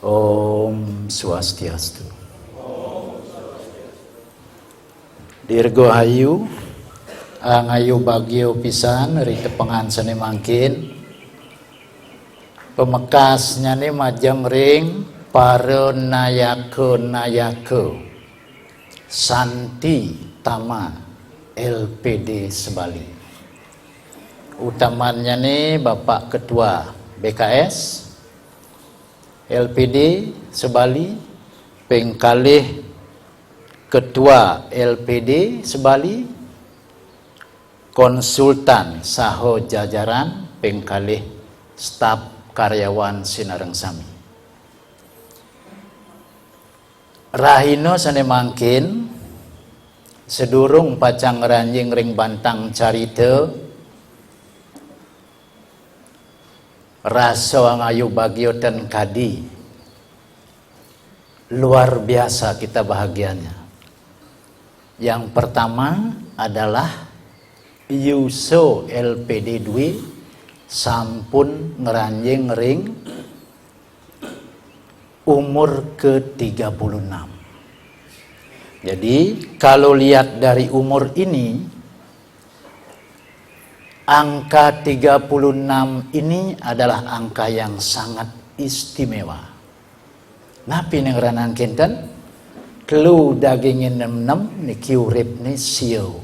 Om Swastiastu. Dirgahayu angayu bagio pisan ri tepengan sane mangkin pemekasnya nih majeng ring para nayake Santi Tama LPD Sebali. Utamanya nih Bapak Ketua BKS LPD Sebali, pengkalih Ketua LPD Sebali, konsultan saho jajaran, pengkalih staf karyawan Sinareng Sami. Rahino sane mangkin sedurung pacang ranjing ring bantang carita rasa ngayu bagio dan kadi luar biasa kita bahagianya. Yang pertama adalah Yuso LPD Dwi sampun ngeranjing ring umur ke-36. Jadi kalau lihat dari umur ini, angka 36 ini adalah angka yang sangat istimewa. Napi nengranang kinten, kelu dagingin 66 niki urip ni sio.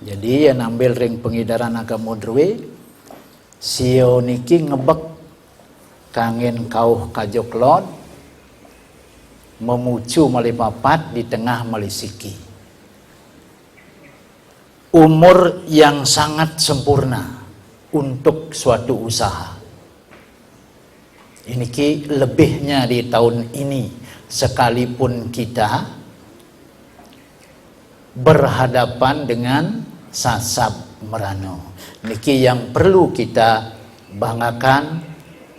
Jadi yang ambil ring pengidaran agama drwe, sio niki ngebek kangen kauh kajoklon, memucu melipapat di tengah melisiki. Umur yang sangat sempurna untuk suatu usaha. Ini ki lebihnya di tahun ini, sekalipun kita berhadapan dengan sasab merano. Niki yang perlu kita banggakan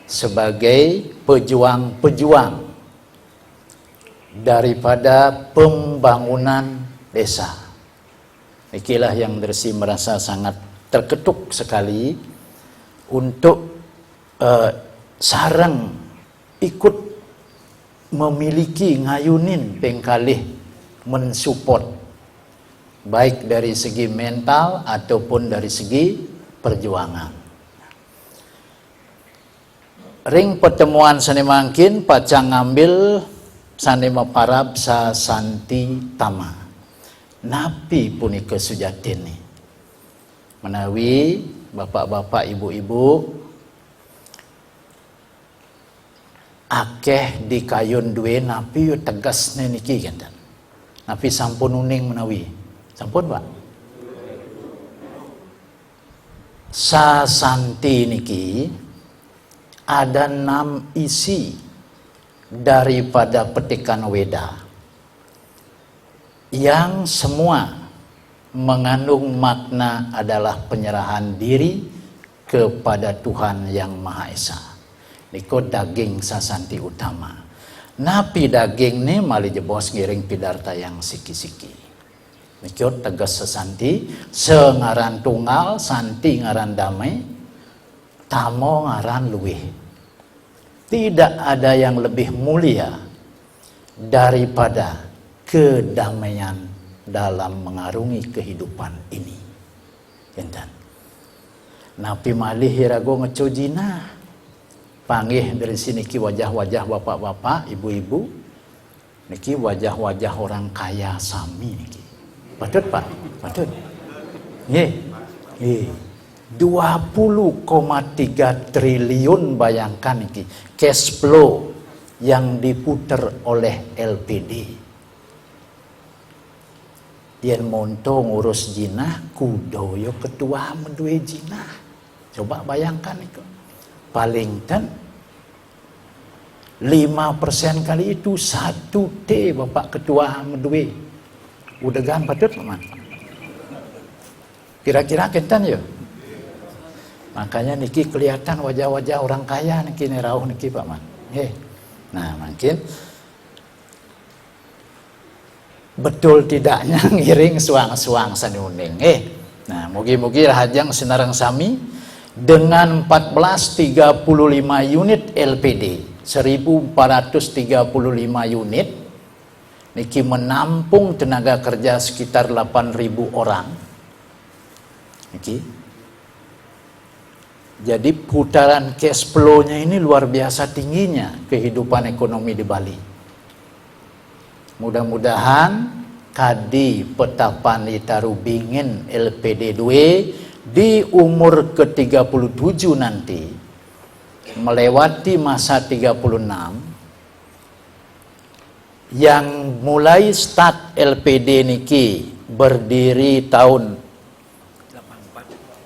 sebagai pejuang-pejuang daripada pembangunan desa. Ikilah yang Dersi merasa sangat terketuk sekali untuk sarang ikut memiliki ngayunin pengkalih mensupport baik dari segi mental ataupun dari segi perjuangan. Ring pertemuan sane mangkin pacang ngambil sane maparab sa Santi Tama. Napi punika sujatin nih menawi bapak-bapak ibu-ibu akeh di kayun duwe napi yo tegas niki kan. Napi sampun uning menawi. Sampun, Pak. Sa Santi niki ada 6 isi daripada petikan Weda yang semua mengandung makna adalah penyerahan diri kepada Tuhan Yang Maha Esa. Niko daging sasanti utama. Napi daging ni mali jebos ngiring pidarta yang siki-siki. Niko tegas sasanti, sengaran tunggal, santi ngaran damai, tamo ngaran luwih. Tidak ada yang lebih mulia daripada kedamaian dalam mengarungi kehidupan ini. Enten. Napi malih hirago ngecojina. Panggih dari sini ki wajah-wajah bapak-bapak, ibu-ibu. Niki wajah-wajah orang kaya sami niki. Patut, Pak? Patut. Nggih. Nggih. 20,3 triliun bayangkan niki cash flow yang diputer oleh LPD. Yen monto ngurus jinah, kudoyo ketua menduwe jinah. Coba bayangkan itu. Paling kan 5% kali itu 1 T Bapak Ketua menduwe. Udah gan patut man. Kira-kira kentan ya. Makanya niki kelihatan wajah-wajah orang kaya niki nerauh niki Pak Man. Nah, mungkin betul tidaknya ngiring suang-suang sanuning. Nah, mugi-mugi rahajang Sinareng Sami dengan 1435 unit LPD 1435 unit niki menampung tenaga kerja sekitar 8.000 orang niki. Jadi putaran cash flow-nya ini luar biasa tingginya kehidupan ekonomi di Bali. Mudah-mudahan Kadi Petapan Itarubingin LPD 2 di umur ke-37 nanti melewati masa 36 yang mulai start LPD niki berdiri tahun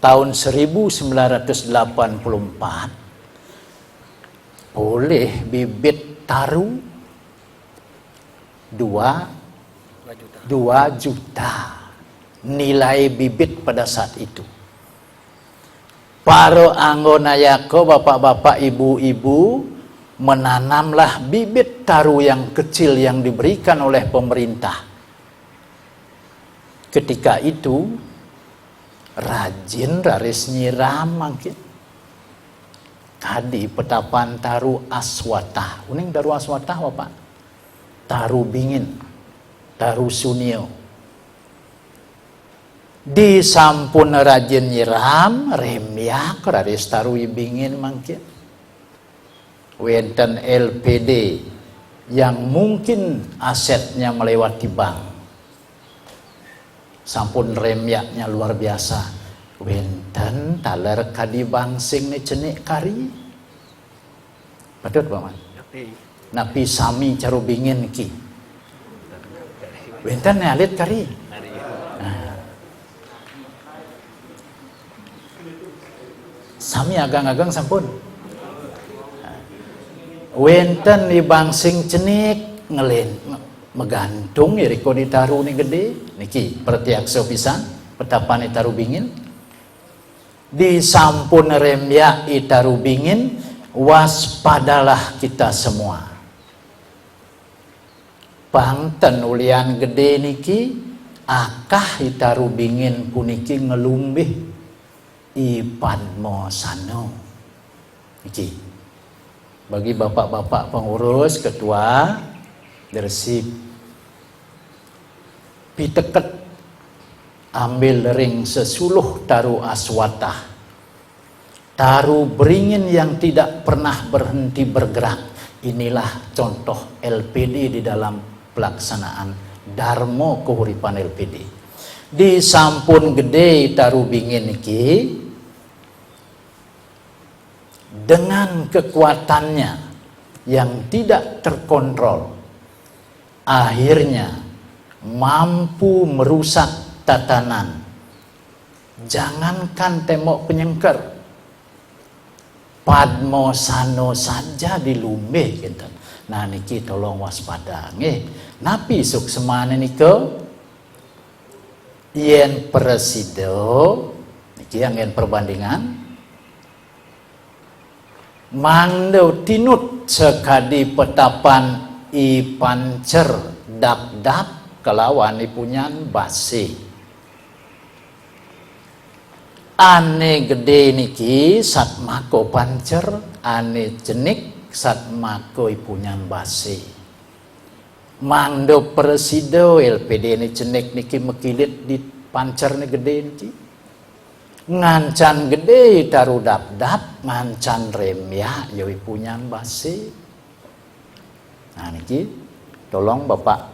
1984 oleh bibit taru 2 juta nilai bibit pada saat itu. Para anggota yako, bapak-bapak, ibu-ibu menanamlah bibit taru yang kecil yang diberikan oleh pemerintah. Ketika itu rajin raris nyiram mungkin. Kadi Petapan taru aswatah. Uning taru aswatah Bapak? Taru bingin, taru sunio. Di sampun rajin nyiram, remyak raris taru bingin mungkin. Wenten LPD yang mungkin asetnya melewati bank. Sampun remyaknya luar biasa. Wenten taler kadi bangsing ni cenik kari. Betul Bapak? Napi sami caru bingin ki. Wenten alit kari. Sami agang-agang sampun. Wenten ni bangsing cenik ngelen megantung ya riko ditaru ni gede niki pertiakso pisan Petapan itaru bingin di sampun remyak itaru bingin. Waspadalah kita semua. Bangten ulian gede niki akah itaru bingin puniki ngelumbih Ipadmosano niki. Bagi bapak-bapak pengurus ketua Dersip piteket ambil ring sesuluh taru aswatah, taru beringin yang tidak pernah berhenti bergerak. Inilah contoh LPD di dalam pelaksanaan Darmo Kehuripan LPD. Di sampun gede taru bingin iki dengan kekuatannya yang tidak terkontrol akhirnya mampu merusak tatanan. Jangankan tembok penyengker, Padmosano saja dilumbih gitu. Nah niki tolong waspada nggih. Napi suk semana niko yen presido niki yang yen perbandingan mando tinut sekadi Petapan Ipancer dap-dap kelawan ipunyan basi. Ane gede niki satmako pancer, ane jenik satmako ipunyan basi. Mando presido LPD ni jenik niki mekilit di pancer ni gede niki. Ngancan gede taru dap-dap, ngancan remya yo ipunyan basi. Nah niki tolong Bapak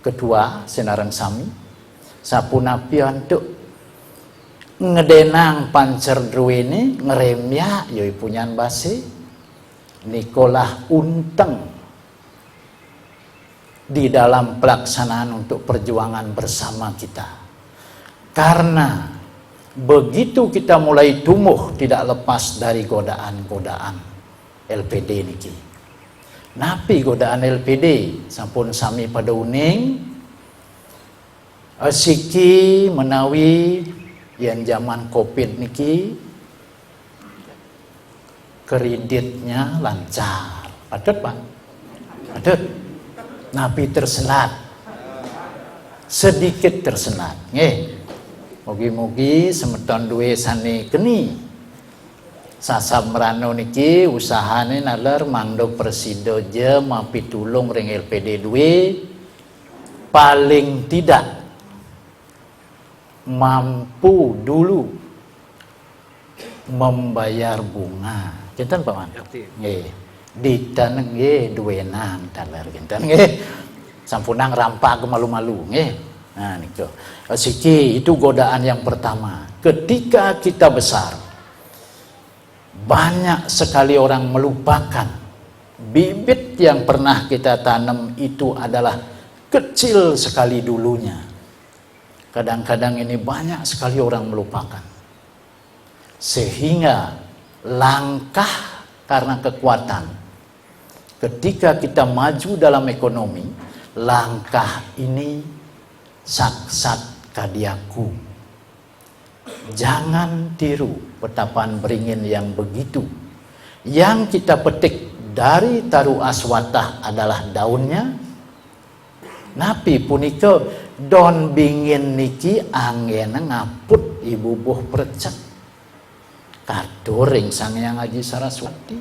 Ketua Senarang Sami sapunapi untuk ngedenang pancer druini ngeremya yoi punyan basi nikolah unteng di dalam pelaksanaan untuk perjuangan bersama kita. Karena begitu kita mulai tumbuh tidak lepas dari godaan-godaan LPD niki. Napi godaan LPD sampun sami pada uning siki menawi yang zaman Covid niki kreditnya lancar. Patut Pak? Patut. Napi tersenat. Sedikit tersenat. Nggih. Mugi-mugi semeton duwe sane keni Sasamrano niki usahane nalar mangdo presido je mapi tulung ring LPD 2 paling tidak mampu dulu membayar bunga. Kinten Pak Man? Nggih. Ditan nggih duwenang taler kinten nggih. Sampunang rampak malu-malu nggih. Nah niku. Siki itu godaan yang pertama. Ketika kita besar, banyak sekali orang melupakan bibit yang pernah kita tanam itu adalah kecil sekali dulunya. Kadang-kadang ini banyak sekali orang melupakan. Sehingga langkah karena kekuatan. Ketika kita maju dalam ekonomi, langkah ini saksat kadiaku. Jangan tiru petapan beringin yang begitu. Yang kita petik dari taru aswatah adalah daunnya. Napi punika don bingin niki angin ngaput ibu buh percet. Kadoring Sang Hyang Haji Saraswati.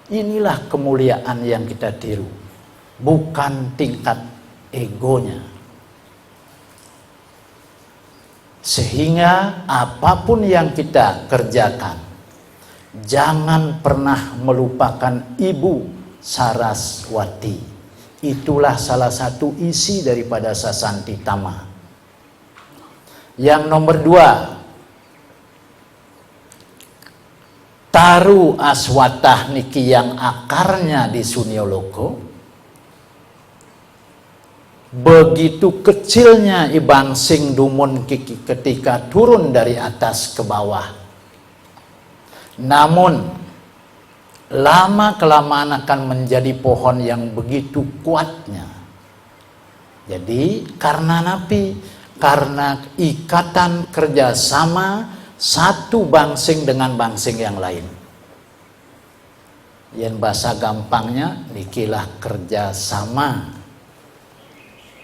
Inilah kemuliaan yang kita tiru. Bukan tingkat egonya. Sehingga apapun yang kita kerjakan, jangan pernah melupakan Ibu Saraswati. Itulah salah satu isi daripada Sasanti Tama. Yang nomor 2, taru aswatah niki yang akarnya di Sunyoloko. Begitu kecilnya ibang sing dumun kiki ketika turun dari atas ke bawah. Namun lama kelamaan akan menjadi pohon yang begitu kuatnya. Jadi karena napi, karena ikatan kerjasama satu bangsing dengan bangsing yang lain. Yang bahasa gampangnya nikilah kerjasama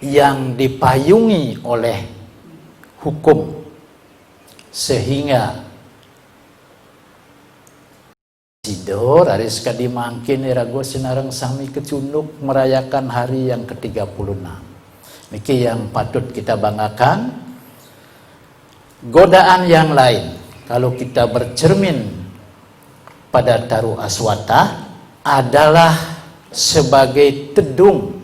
yang dipayungi oleh hukum, sehingga sidor hari sekali mangkin irago sinareng sami kecunduk merayakan hari yang ke-36. Niki yang patut kita banggakan. Godaan yang lain, kalau kita bercermin pada taru aswatah, adalah sebagai tedung,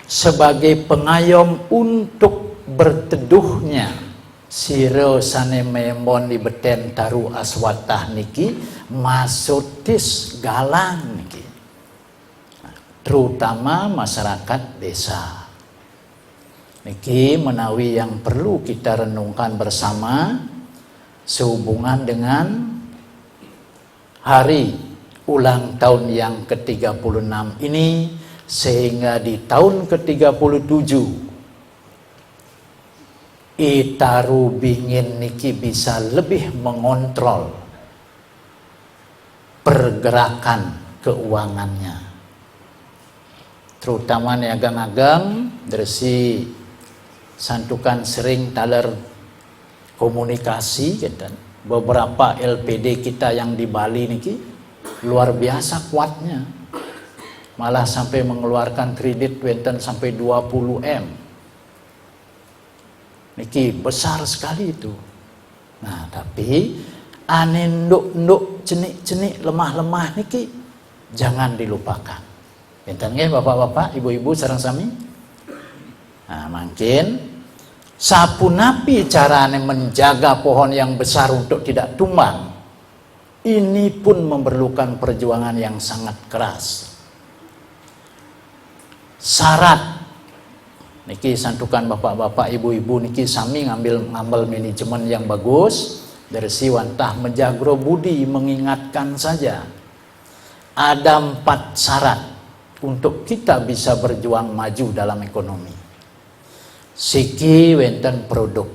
sebagai pengayom untuk berteduhnya siro sane memon di beten taru aswatah niki masutis galang niki, terutama masyarakat desa niki menawi yang perlu kita renungkan bersama sehubungan dengan hari ulang tahun yang ke-36 ini. Sehingga di tahun ke-37 Itaru bingin niki bisa lebih mengontrol pergerakan keuangannya. Terutama nih agang-agang dersi santukan sering taler komunikasi gitu. Beberapa LPD kita yang di Bali niki luar biasa kuatnya. Malah sampai mengeluarkan kredit wenten sampai 20 M. Niki besar sekali itu. Nah, tapi ane nduk-nduk cenik-cenik lemah-lemah niki jangan dilupakan. Wenten nggih Bapak-bapak, Ibu-ibu sareng sami? Nah, mungkin sapunapi carane menjaga pohon yang besar untuk tidak tumbang. Ini pun memerlukan perjuangan yang sangat keras. Syarat niki santukan bapak-bapak ibu-ibu niki sami ngambil manajemen yang bagus dari siwantah menjagro budi mengingatkan saja. Ada 4 syarat untuk kita bisa berjuang maju dalam ekonomi. Siki wenten produk.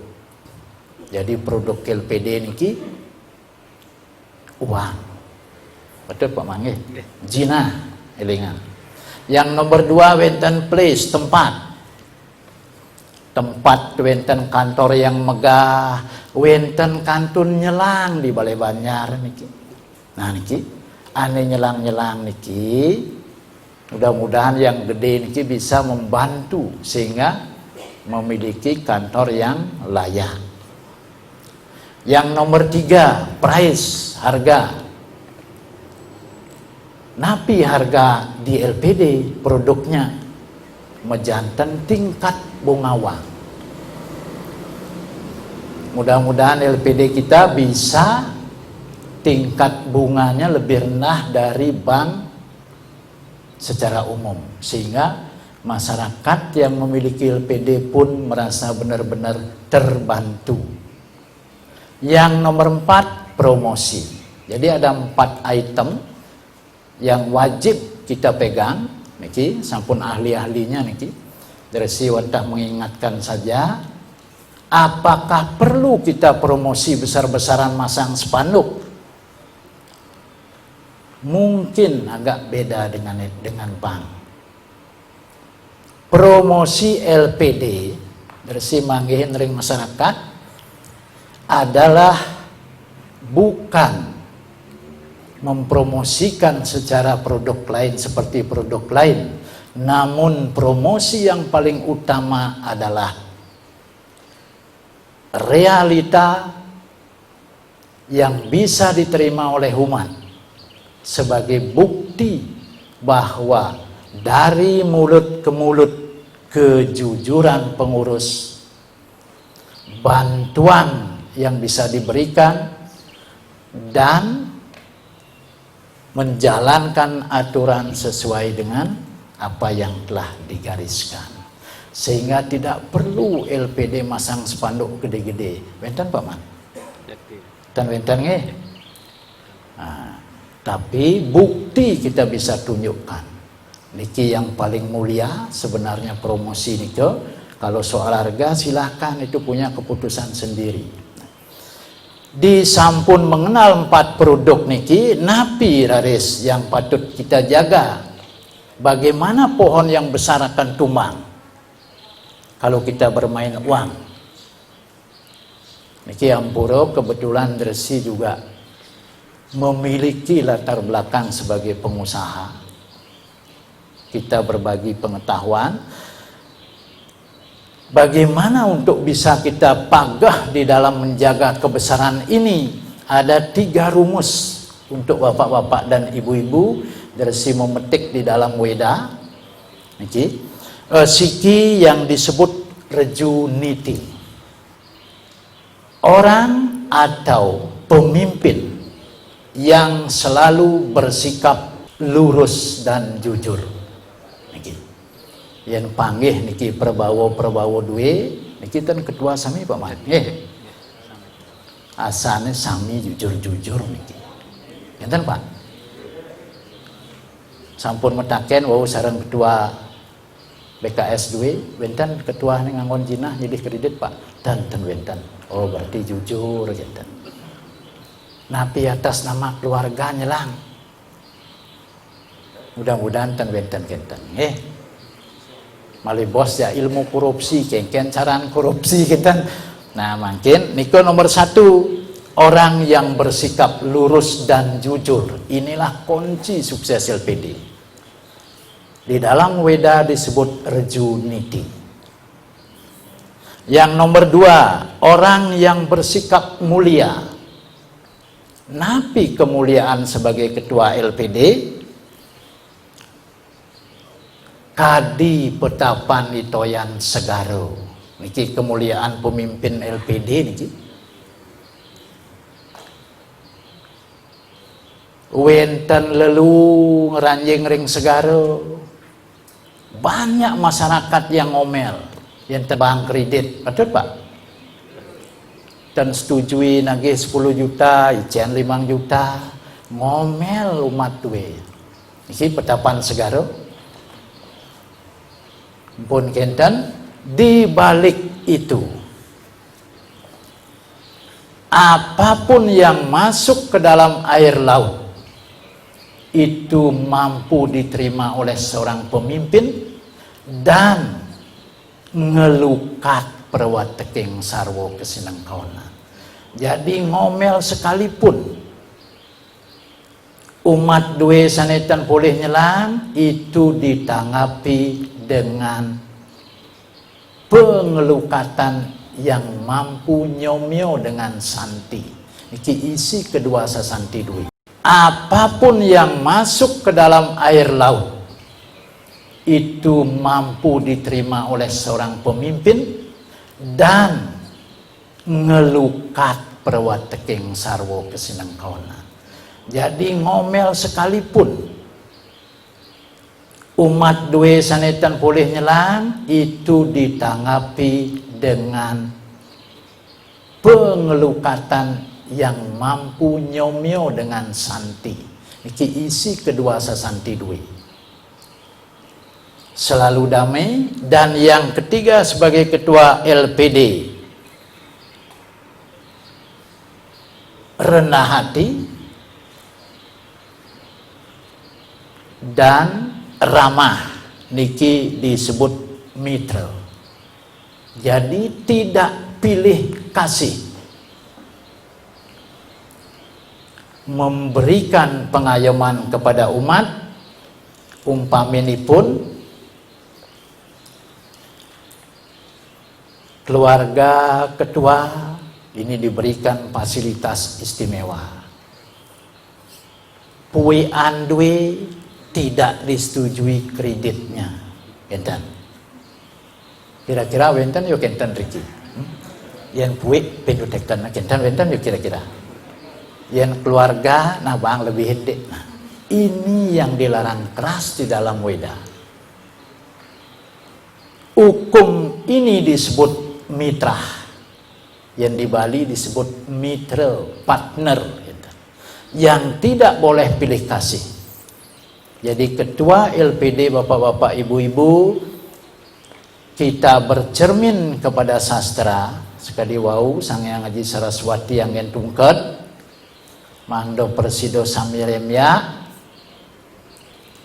Jadi produk LPD niki uang. Betul Pak Mangge? Jina elingan. Yang nomor 2 wenten place, tempat wenten kantor yang megah, wenten kantun nyelang di Balai Banjar niki. Nah niki ane nyelang-nyelang niki mudah-mudahan yang gede niki bisa membantu sehingga memiliki kantor yang layak. Yang nomor 3, price, harga. Napi harga di LPD produknya mejanten tingkat bungawang. Mudah-mudahan LPD kita bisa tingkat bunganya lebih rendah dari bank secara umum, sehingga masyarakat yang memiliki LPD pun merasa benar-benar terbantu. Yang nomor 4, promosi. Jadi ada 4 item yang wajib kita pegang niki, sampun ahli-ahlinya niki. Dari si wantah mengingatkan saja, apakah perlu kita promosi besar-besaran masang spanduk? Mungkin agak beda dengan bank. Promosi LPD dari si manggihin ring masyarakat adalah bukan mempromosikan secara produk lain seperti produk lain, namun promosi yang paling utama adalah realita yang bisa diterima oleh umat sebagai bukti bahwa dari mulut ke mulut kejujuran pengurus, bantuan yang bisa diberikan, dan menjalankan aturan sesuai dengan apa yang telah digariskan. Sehingga tidak perlu LPD masang spanduk gede-gede. Wenten Pak Man? Dan wenten nggih? Nah, tapi bukti kita bisa tunjukkan. Niki yang paling mulia sebenarnya promosi niki. Kalau soal harga silahkan, itu punya keputusan sendiri. Di sampun mengenal 4 produk niki, napi raris yang patut kita jaga. Bagaimana pohon yang besar akan tumbang kalau kita bermain uang. Niki Ampuro kebetulan Resi juga memiliki latar belakang sebagai pengusaha. Kita berbagi pengetahuan bagaimana untuk bisa kita pagah di dalam menjaga kebesaran ini. Ada 3 rumus untuk bapak-bapak dan ibu-ibu dari si memetik di dalam Weda niki. Siki yang disebut rejuniti, orang atau pemimpin yang selalu bersikap lurus dan jujur niki. Yang panggih niki perbawo duwe niki ten ketua sami Pak Mat nggih. Asane sami jujur-jujur niki. Enten Pak. Sampun metaken wau sareng ketua BKS duwe, wenten ketua ning nganggon jinah nyilih kredit Pak. Dan ten wenten. Oh berarti jujur enten. Napi atas nama keluarga nyelang. Mudah-mudahan ten wenten kenten nggih. Malih bos ya ilmu korupsi, kengken caran korupsi kenten. Nah, mungkin niko nomor 1, orang yang bersikap lurus dan jujur. Inilah kunci sukses LPD. Di dalam Weda disebut rejuniti. Yang nomor 2, orang yang bersikap mulia. Napi kemuliaan sebagai ketua LPD, Kadi Petapan Itoyan Segaro. Niki kemuliaan pemimpin LPD niki. Wenten lelu ngeranjing ring Segaro. Banyak masyarakat yang ngomel, yang tebang kredit, betul Pak? Dan setujui nagih 10 juta, ijen 5 juta, ngomel umat duwe. Niki Petapan Segaro. Pun kenten di balik itu, apapun yang masuk ke dalam air laut itu mampu diterima oleh seorang pemimpin dan ngelukat perwateking sarwo kesinengkawana. Jadi ngomel sekalipun umat duwe sanetan boleh nyelang, itu ditanggapi dengan pengelukatan yang mampu nyomyo dengan santi. Iki isi kedua sasanti duwe. Apapun yang masuk ke dalam air laut itu mampu diterima oleh seorang pemimpin dan ngelukat perwateking sarwo kesinengkauna. Jadi ngomel sekalipun umat duwe sanetan boleh nyelang, itu ditanggapi dengan pengelukatan yang mampu nyomyo dengan santi. Iki isi kedua sasanti duwe. Selalu damai. Dan yang ketiga sebagai ketua LPD, rendah hati dan ramah. Niki disebut mitra. Jadi tidak pilih kasih, memberikan pengayoman kepada umat. Umpaminipun keluarga ketua ini diberikan fasilitas istimewa. Pui andwe tidak disetujui kreditnya. Enten. Kira-kira wenten yo kenten riki. Yang pui pendutekan kenten wenten yo kira-kira. Yang keluarga nah bang lebih hedek. Nah, ini yang dilarang keras di dalam Weda. Hukum ini disebut mitra. Yang di Bali disebut mitra, partner. Yang tidak boleh pilih kasih. Jadi ketua LPD bapak-bapak ibu-ibu, kita bercermin kepada sastra. Sekali wau Sang Hyang Haji Saraswati yang ngentungket mando Presido Samiremya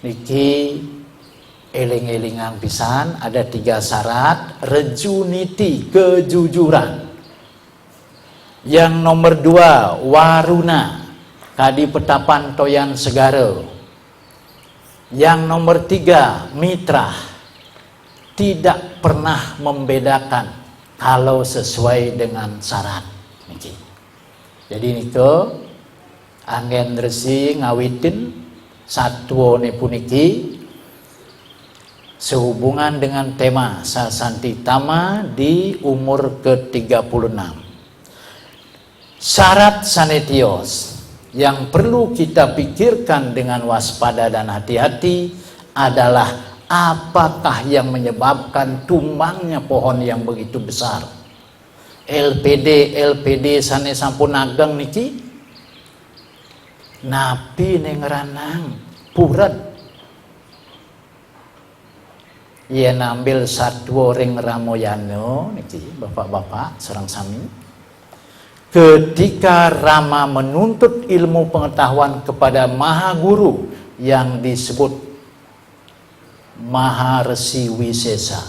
niki eling-elingan pisan. Ada 3 syarat. Rejuniti, kejujuran. Yang nomor 2 waruna, kadi petapan toyan segara. Yang nomor 3 mitra, tidak pernah membedakan kalau sesuai dengan syarat. Niki. Jadi niko angin resi ngawitin satwa puniki sehubungan dengan tema Sasanti Tama di umur ke-36. Syarat sanetios yang perlu kita pikirkan dengan waspada dan hati-hati adalah apakah yang menyebabkan tumbangnya pohon yang begitu besar. LPD sane sampun ageng niki napi nengranang puret. Ia nambil satwa ring Ramoyano niki bapak-bapak serang sami. Ketika Rama menuntut ilmu pengetahuan kepada Maha Guru yang disebut Maharesi Wisesa,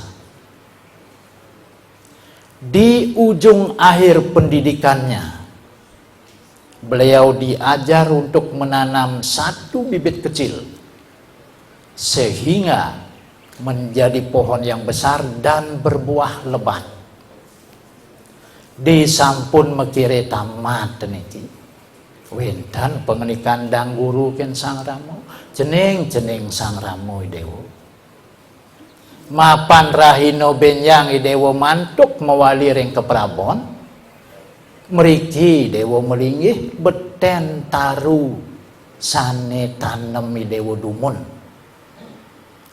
di ujung akhir pendidikannya beliau diajar untuk menanam 1 bibit kecil sehingga menjadi pohon yang besar dan berbuah lebat. Di sampun mekire tamat niki wentan pengenikan dang guru ken Sang Ramo, jeneng Sang Ramo Dewo. Mapan rahino benyang idewo mantuk mewali ring keprabon. Meriki dewo melinggih beten taru sane tanem idewo dumun.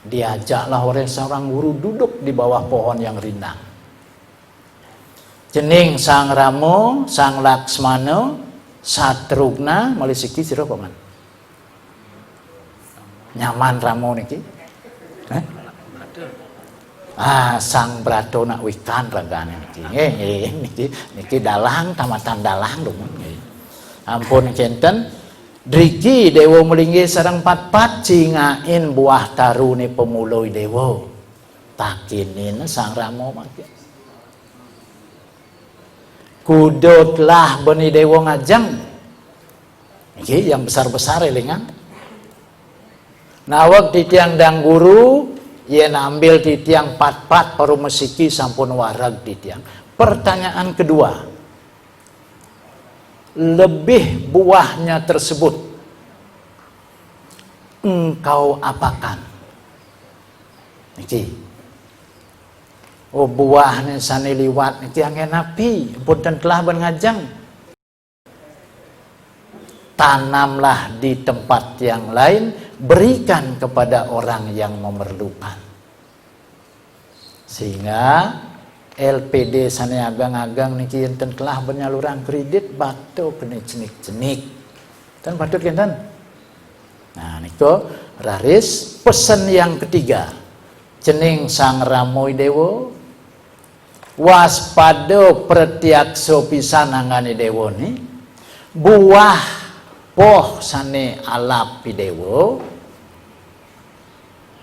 Diajaklah oleh seorang guru duduk di bawah pohon yang rindang. Jening Sang Ramo, Sang Laksmana, Satrugna, malisiki sira paman. Nyaman Ramo niki. Sang Brato nak wikan ragane niki. Niki dalang tamatan dalang dong. Ampun kenten driki dewa melinggih sareng pat-pat cingain buah taru ni pemuloi dewa. Takinin Sang Ramo maki. Kudutlah beni dewa ngajeng. Niki yang besar-besar elingan. Nawak di tiang dang guru, yen ambil di tiang pat-pat paru mesiki sampun warag di tiang. Pertanyaan kedua, lebih buahnya tersebut engkau apakan? Niki, oh buahnya sani liwat niki angin napi, punten telah ngajang. Tanamlah di tempat yang lain, berikan kepada orang yang memerlukan. Sehingga LPD sana agang-agang niki enten telah penyaluran kredit batu kena cenik-cenik. Kan patut kan? Nah niko raris pesan yang ketiga. Cening sang ramoi dewo, waspada pretiakso pisan angane dewo ni, buah poh sane alap pidewo,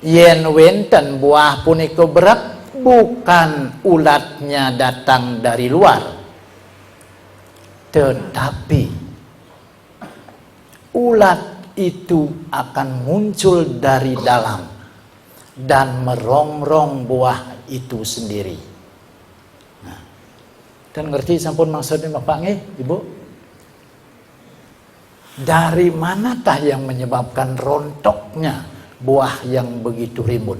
yen wenten buah punika berat, bukan ulatnya datang dari luar, tetapi ulat itu akan muncul dari dalam dan merongrong buah itu sendiri. Nah, dan ngerti sampun maksudnya Bapak nggih, Ibu? Dari manakah yang menyebabkan rontoknya buah yang begitu rimbun?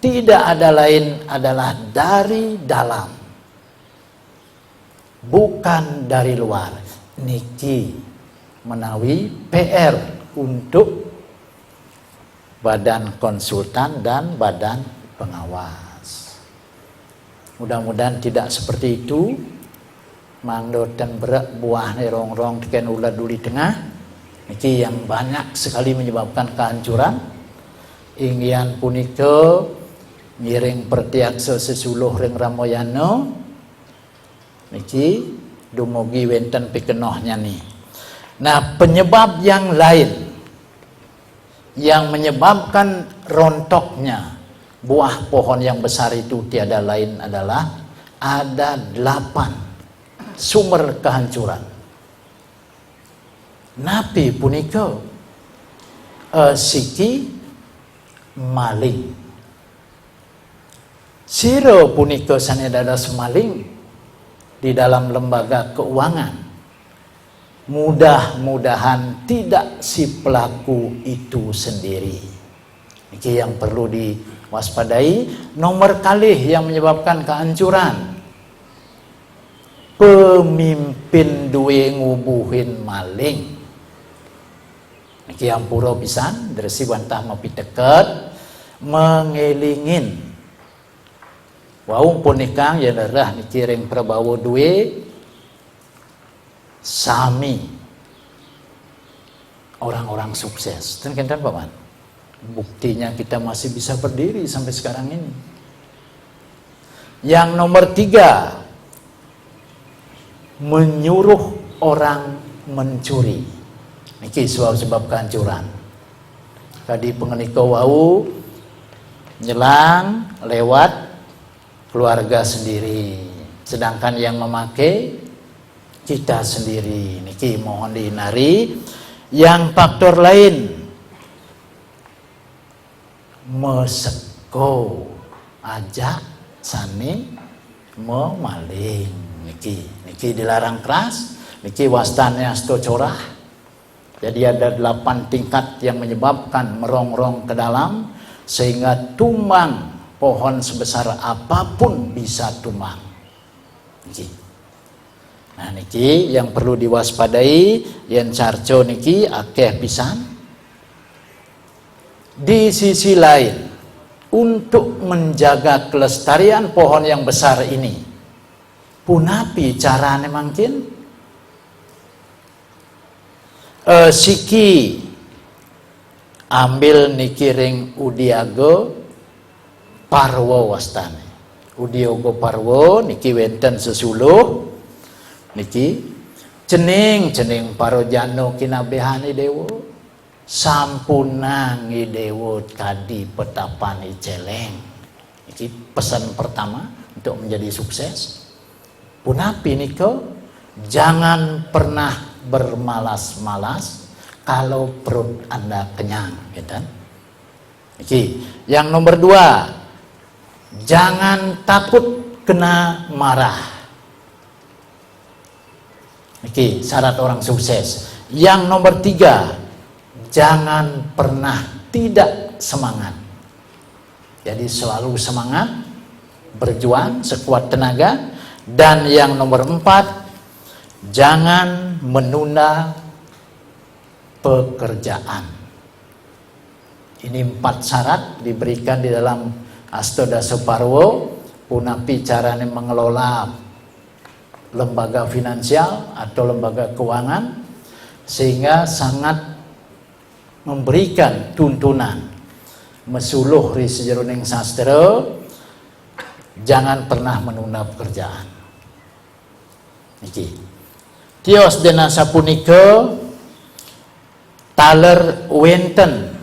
Tidak ada lain adalah dari dalam, bukan dari luar. Niki menawi PR untuk badan konsultan dan badan pengawas. Mudah-mudahan tidak seperti itu. Mangdo dan berat buah nih rong-rong tekan ulat duli tengah, niki yang banyak sekali menyebabkan kehancuran. Ingyan punika ngiring pertiaksa sesuluh ring ramoyano, niki dumugi wenten pikenohnya nih. Nah penyebab yang lain yang menyebabkan rontoknya buah pohon yang besar itu tiada lain adalah ada 8 sumber kehancuran. Napi punika siki maling. Sira punika sane dados maling di dalam lembaga keuangan. Mudah-mudahan tidak si pelaku itu sendiri. Ini yang perlu diwaspadai. Nomor kalih yang menyebabkan kehancuran, pemimpin duwe ngubuhin maling. Niki ampura pisan dresi wantah mapiteket mengelingin. Wau punika yen derah niki ring prabawa duwe sami orang-orang sukses. Dan kenten paman. Buktinya kita masih bisa berdiri sampai sekarang ini. Yang nomor 3, menyuruh orang mencuri. Niki sebab kehancuran. Tadi pengenika wau nyelang lewat keluarga sendiri, sedangkan yang memakai kita sendiri. Niki mohon dihindari. Yang faktor lain, meseko ajak sani memaling. Niki dilarang keras, niki wastannya asto corah. Jadi ada 8 tingkat yang menyebabkan merongrong ke dalam sehingga tumbang pohon sebesar apapun bisa tumbang. Niki. Nah niki yang perlu diwaspadai, yen carco niki akeh pisan. Di sisi lain, untuk menjaga kelestarian pohon yang besar ini, punapi carane mangkin? Siki ambil niki ring udiago parwo wastane. Udiago parwo niki wenten sesuluh niki cening parojano kinabehani dewo sampunangi dewo kadi petapani celeng. Niki pesan pertama untuk menjadi sukses. Punapi niko, jangan pernah bermalas-malas kalau perut Anda kenyang, gitu. Oke. Yang nomor 2, jangan takut kena marah. Oke, syarat orang sukses. Yang nomor 3, jangan pernah tidak semangat. Jadi selalu semangat, berjuang sekuat tenaga. Dan yang nomor 4, jangan menunda pekerjaan. Ini 4 syarat diberikan di dalam Astodasa Parwo. Punapi caranya mengelola lembaga finansial atau lembaga keuangan, sehingga sangat memberikan tuntunan mesuluh ri sejeroning sastra, jangan pernah menunda pekerjaan. Niki tios dena sapunika taler wenten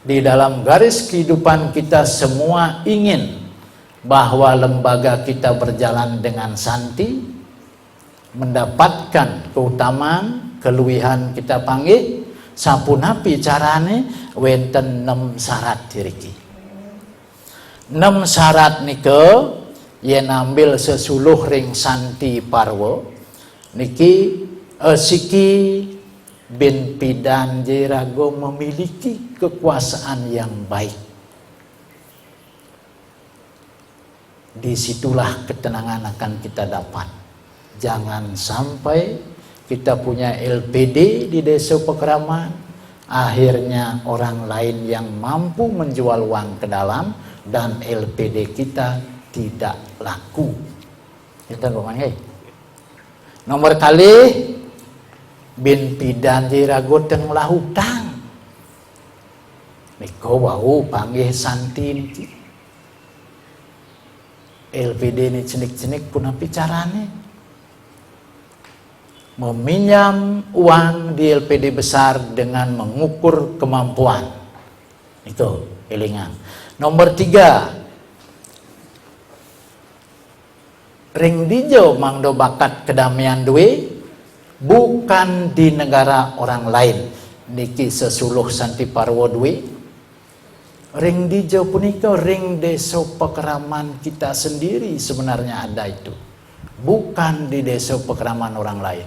di dalam garis kehidupan kita semua ingin bahwa lembaga kita berjalan dengan santi, mendapatkan keutamaan, keluwihan kita panggil, sapunapi carane wenten 6 syarat diriki. 6 syarat nike yen ambil sesuluh ring santi parwo niki siki bin pidan jirago memiliki kekuasaan yang baik. Disitulah ketenangan akan kita dapat. Jangan sampai kita punya LPD di desa Pekeraman, akhirnya orang lain yang mampu menjual uang ke dalam dan LPD kita tidak laku. Kita ngomong, nomor kali bin pidan jirago teng lahutang. Niko wau panggih santi niki. LPD ini cenik-cenik pun apa carane? Meminjam uang di LPD besar dengan mengukur kemampuan. Itu elingan. Nomor 3, ring dijo mangdo bakat kedamaian duwe bukan di negara orang lain. Niki sesuluh santi parwo duwe. Ring dijo punika ring desa Pekeraman kita sendiri sebenarnya ada itu. Bukan di desa Pekeraman orang lain.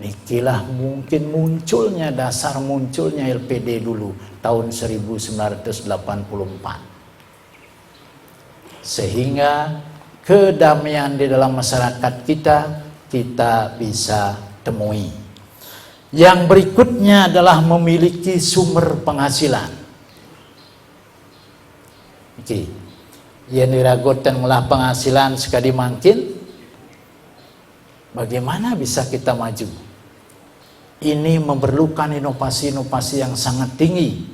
Nikilah mungkin munculnya, dasar munculnya LPD dulu tahun 1984. Sehingga kedamaian di dalam masyarakat kita bisa temui. Yang berikutnya adalah memiliki sumber penghasilan. Oke, yang diragukan melah penghasilan sekali mungkin, bagaimana bisa kita maju? Ini memerlukan inovasi-inovasi yang sangat tinggi,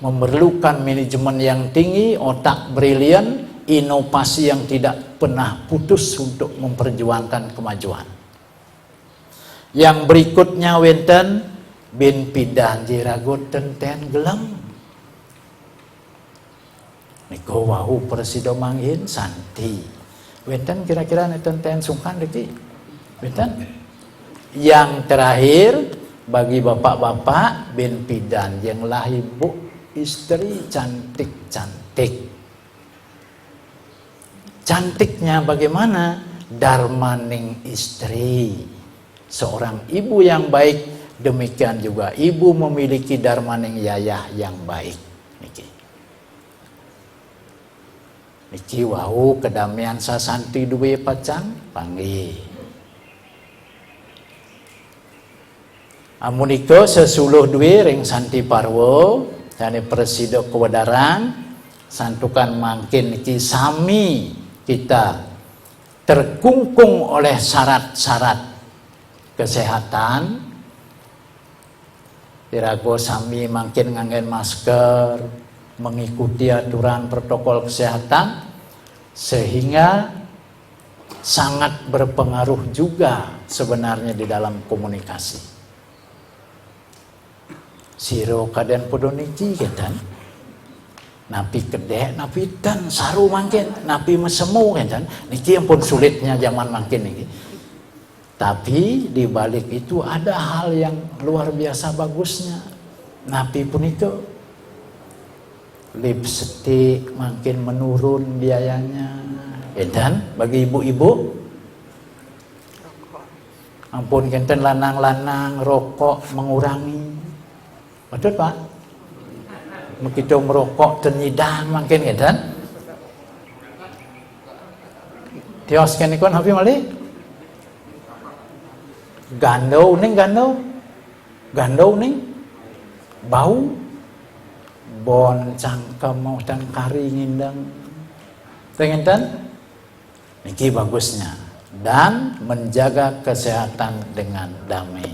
memerlukan manajemen yang tinggi, otak brilian, inovasi yang tidak pernah putus untuk memperjuangkan kemajuan. Yang berikutnya wenten bin pidan jiragot tenten gelam. Niko wau presido mangin santi. Wenten kira-kira tenten sungkan deki. Wenten. Yang terakhir bagi bapak-bapak bin pidan yang lah ibu istri cantik-cantik. Cantiknya bagaimana? Darmaning istri. Seorang ibu yang baik, demikian juga ibu memiliki darmaning yayah yang baik. Niki wau kedamaian sasanti duwe pacan panggih. Amuniko sesuluh duwe ring santi parwo jane presido kewedaran santukan mangkin niki sami kita terkungkung oleh syarat-syarat kesehatan. Tirago sami mangkin nganggen masker, mengikuti aturan protokol kesehatan, sehingga sangat berpengaruh juga sebenarnya di dalam komunikasi. Siro kaden podo niki ketan, napi kedek, napi dan saru mangkin, napi mesemu ketan, niki yang pun sulitnya zaman mangkin niki. Tapi di balik itu ada hal yang luar biasa bagusnya. Napi pun itu lipstick makin menurun biayanya. Dan bagi ibu-ibu, ampun kenten lanang-lanang rokok mengurangi. Betul Pak? Begitu merokok tenyidang makin kenten. Tios kan ikon hapi mali? Gandau ning bau bon cangkem mau cangkari ngindang. Tengenten? Niki bagusnya. Dan menjaga kesehatan dengan damai.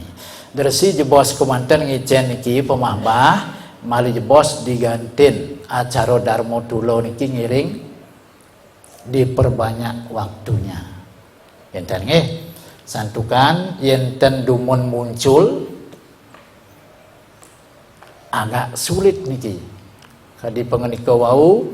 Dersi jebos kemanten ngicen niki pemahbah mali jebos digantin acara Darmo Tulo niki ngiring diperbanyak waktunya. Enten nggih santukan yenten dumun muncul agak sulit niki. Kadi pengenika wau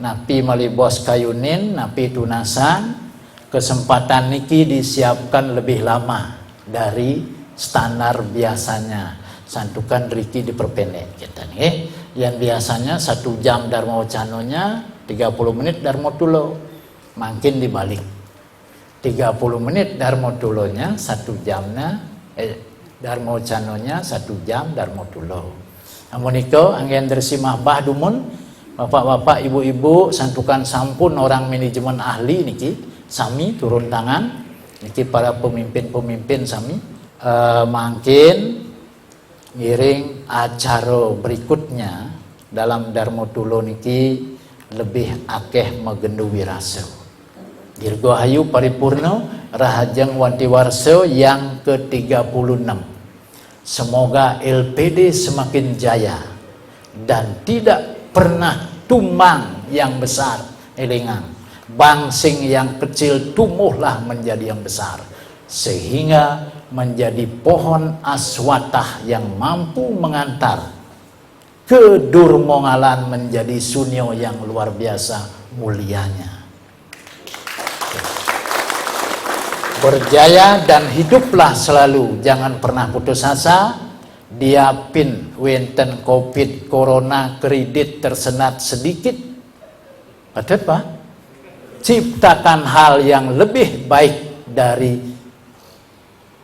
napi mali bos kayunin napi tunasan kesempatan niki disiapkan lebih lama dari standar biasanya. Santukan riki diperpendek kita nih. Yang biasanya 1 jam Darmo Wacanonya 30 menit Darmo Tulo. Makin dibalik. 30 menit Darmo Tulonya 1 jamnya Darmo Wacanonya 1 jam Darmo Tulo. Amuniko anggen dersi mahbah dumun bapak-bapak ibu-ibu santukan sampun orang manajemen ahli niki sami turun tangan niki para pemimpin-pemimpin sami makin ngiring acara berikutnya dalam Darmo Tulo niki lebih akeh megendu wirasa. Dirgahayu paripurna Rahajeng Wanti Warso yang ke-36. Semoga LPD semakin jaya dan tidak pernah tumbang yang besar elingan. Bangsing yang kecil tumbuhlah menjadi yang besar sehingga menjadi pohon aswatah yang mampu mengantar ke Durmongalan menjadi sunyo yang luar biasa mulianya. Berjaya dan hiduplah selalu, jangan pernah putus asa. Diapin wenten covid corona kredit tersenat sedikit. Betul Pak? Ciptakan hal yang lebih baik dari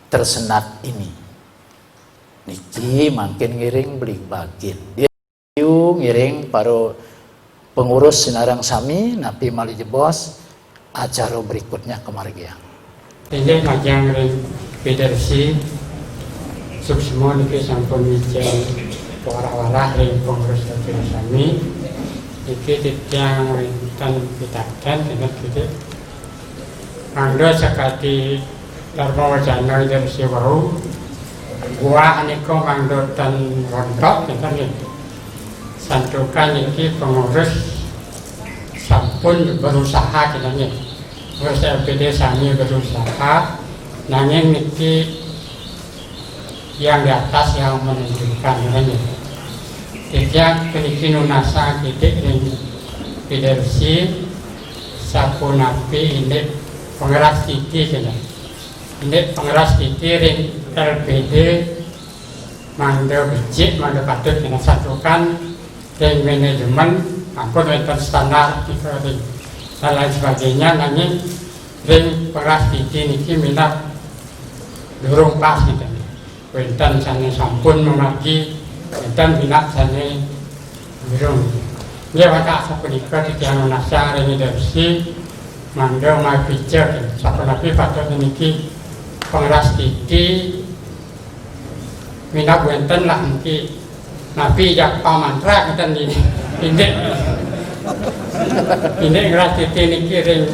tersenat ini. Niki makin ngiring beli bagin. Dia ngiring para pengurus Sinarang Sami napi mali jebos acara berikutnya kemargian. Ini majang ring pedersi suksmo niki sampun wijen wara-wara ring pengurus Sinarang Sami. Iki titiang rintan pitakan dengan kita mangga sakati Darmo Wacano dan siwau gua aniko mangga dan rontok kita nih santukan iki pengurus sampun berusaha kita nih pengurus LPD Sami berusaha nanging niki yang di atas yang menentukan ini. Ijak peniki nunasa kidik ring pedersi sapu napi ini pengeras titi kena ini pengeras titi ring LPD mangga becik mangga patut kena satukan ring manajemen ampun wonten standar kita ring dan lain sebagainya nanging ring pengeras titi niki minat durung pas kita wonten sana sampun memagi dan minat sana birung. Dia watak sapunika titiang nasa ring dersi mangga mai picture sapunapi patut niki pengeras titi minat wonten lah niki napi jak pamantra ngeten ini ngeras titi niki ring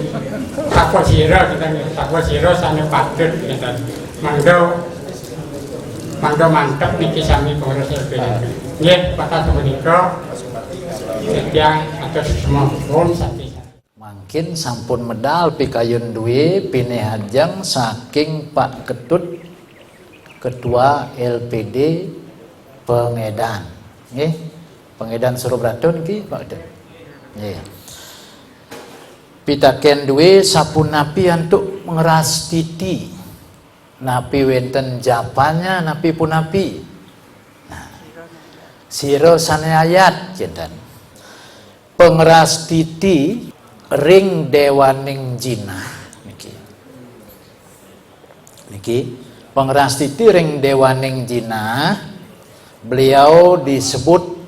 takwa sira kita takwa sira sane patut ngeten mangga mantap niki sami pengurus LPD. Nggih, patah sapunika titiang atus semua pun sati. Mangkin sampun medal pikayun duwe pinehajang saking Pak Ketut Ketua LPD Pengedan. Nggih, Pengedan Surabratun ki Pak Ketut. Nggih. Pitaken duwe sapunapi untuk mengeras titi napi wenten japanya napi pun napi. Nah, siro sane ayat kinten. Pengeras titi ring dewaning jinah niki pengeras titi ring dewaning jinah, beliau disebut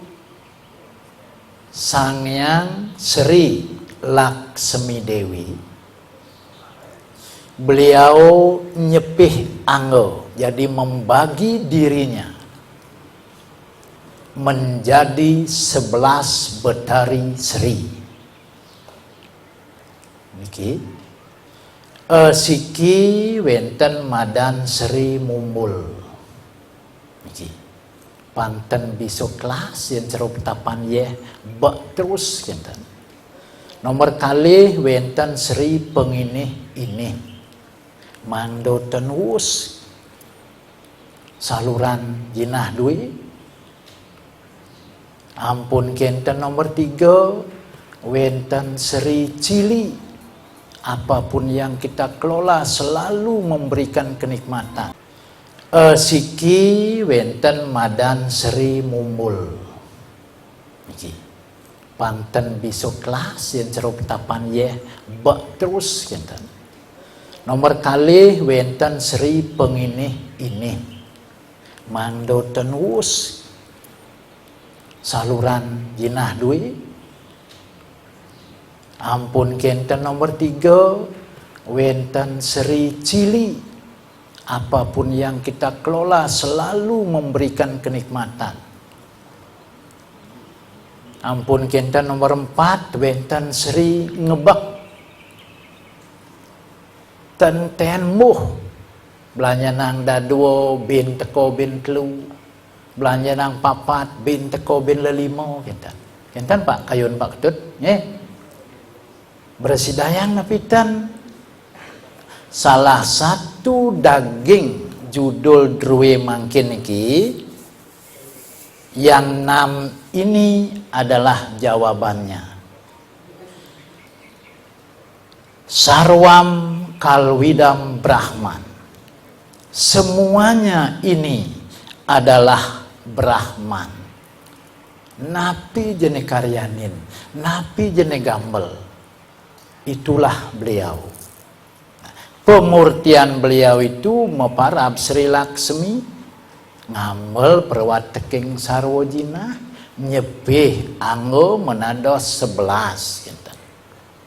Sangyang Sri Laksmi Dewi. Beliau nyepih anggo, jadi membagi dirinya menjadi 11 betari Sri. Niki siki wenten Madan Sri Mumbul. Niki panten biso kelas yang cerup tapan ye bak terus kinten. Nomor kali wenten Sri Penginih ini mando tenus saluran jinah dui. Ampun kinten nomor 3 wenten Sri Cili. Apapun yang kita kelola selalu memberikan kenikmatan. Siki wenten Madan Sri Mumbul. Niki panten biso kelas yang cerup tapan ye bak terus kinten. Nomor kali wenten Sri Penginih ini mando tenus saluran jinah dui. Ampun kenten nomor 3 wenten Sri Cili. Apapun yang kita kelola selalu memberikan kenikmatan. Ampun kenten nomor 4 wenten Sri Ngebak tenten muh belanja nang daduo bin teko bin telu, belanja nang papat bin teko bin lelimo kenten Pak kayun Pak Ketut nggih. Bersidayang napitan salah satu daging judul druwe mangkin iki yang 6 ini adalah jawabannya. Sarwam kalwidam Brahman. Semuanya ini adalah Brahman. Napi jene karyanin, napi jene gambel. Itulah beliau. Pemurtian beliau itu meparab Sri Laksmi, ngamel perwat teking sarwojina, nyepih anggo menados 11 kinten.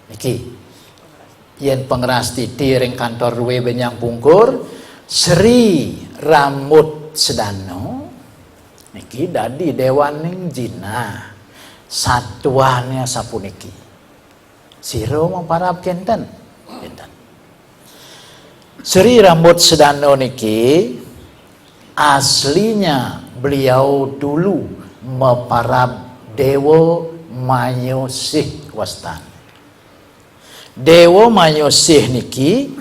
Niki yen pengeras titi ring kantor ruwe benyang pungkur Sri Rambut Sedano niki dadi dewaning jinah satuannya sapuniki. Siro memparap kenten. Sri Rambut Sedano niki aslinya beliau dulu meparap Dewa Mayosih Wastan. Dewa Mayosih niki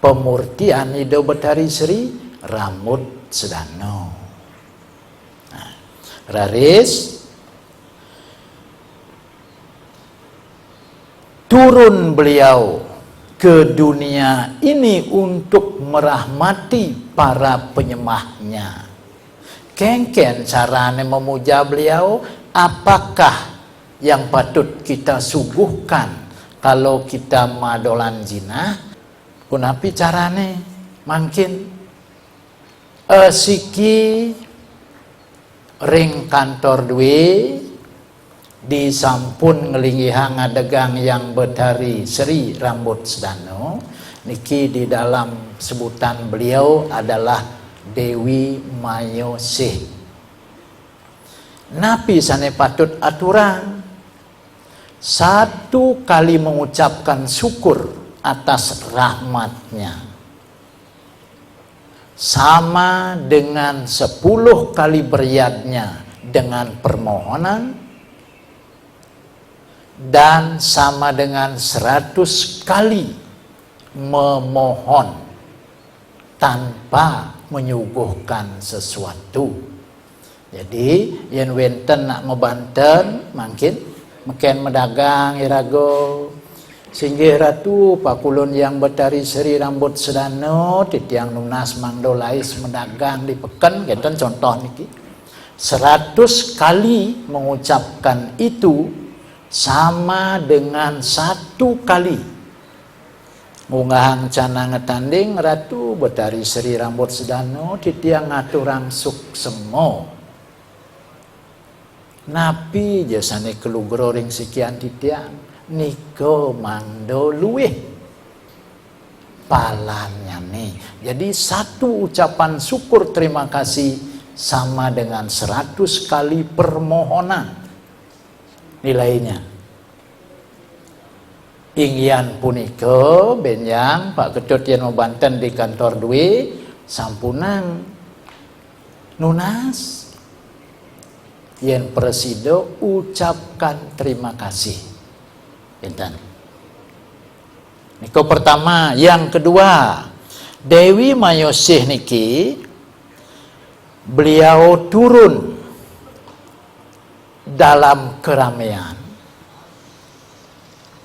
pemurtian Ido Betari Sri Rambut Sedano. Nah, raris turun beliau ke dunia ini untuk merahmati para penyembahnya. Kengken carane memuja beliau, apakah yang patut kita suguhkan kalau kita madolan jinah? Kunapi carane mangkin siki ring kantor duwe di sampun ngelingihang adegang yang betari Sri Rambut Sedano niki di dalam sebutan beliau adalah Dewi Mayosih. Napi sane patut aturan satu kali mengucapkan syukur atas rahmatnya sama dengan 10 kali beriadnya dengan permohonan, dan sama dengan 100 kali memohon tanpa menyuguhkan sesuatu. Jadi yen wenten nak mebanten mungkin meken medagang irago Singgih ratu pakulun yang betari seri rambut sedano titiang nunas mangdo lais medagang di peken genten contoh niki 100 kali mengucapkan itu sama dengan 1 kali ngungahang cana ngetanding ratu betari seri rambut sedano titiang ngaturang suk semo napi jasane kelugro ring sekian titiang niko mando luweh palanya nih. Jadi 1 ucapan syukur terima kasih sama dengan 100 kali permohonan nilainya. Ingyan puniko benyang Pak Ketut yen Banten di kantor duwe sampunang nunas yen presido ucapkan terima kasih. Intan. Niko pertama, yang kedua, Dewi Mayosih niki beliau turun dalam keramaian.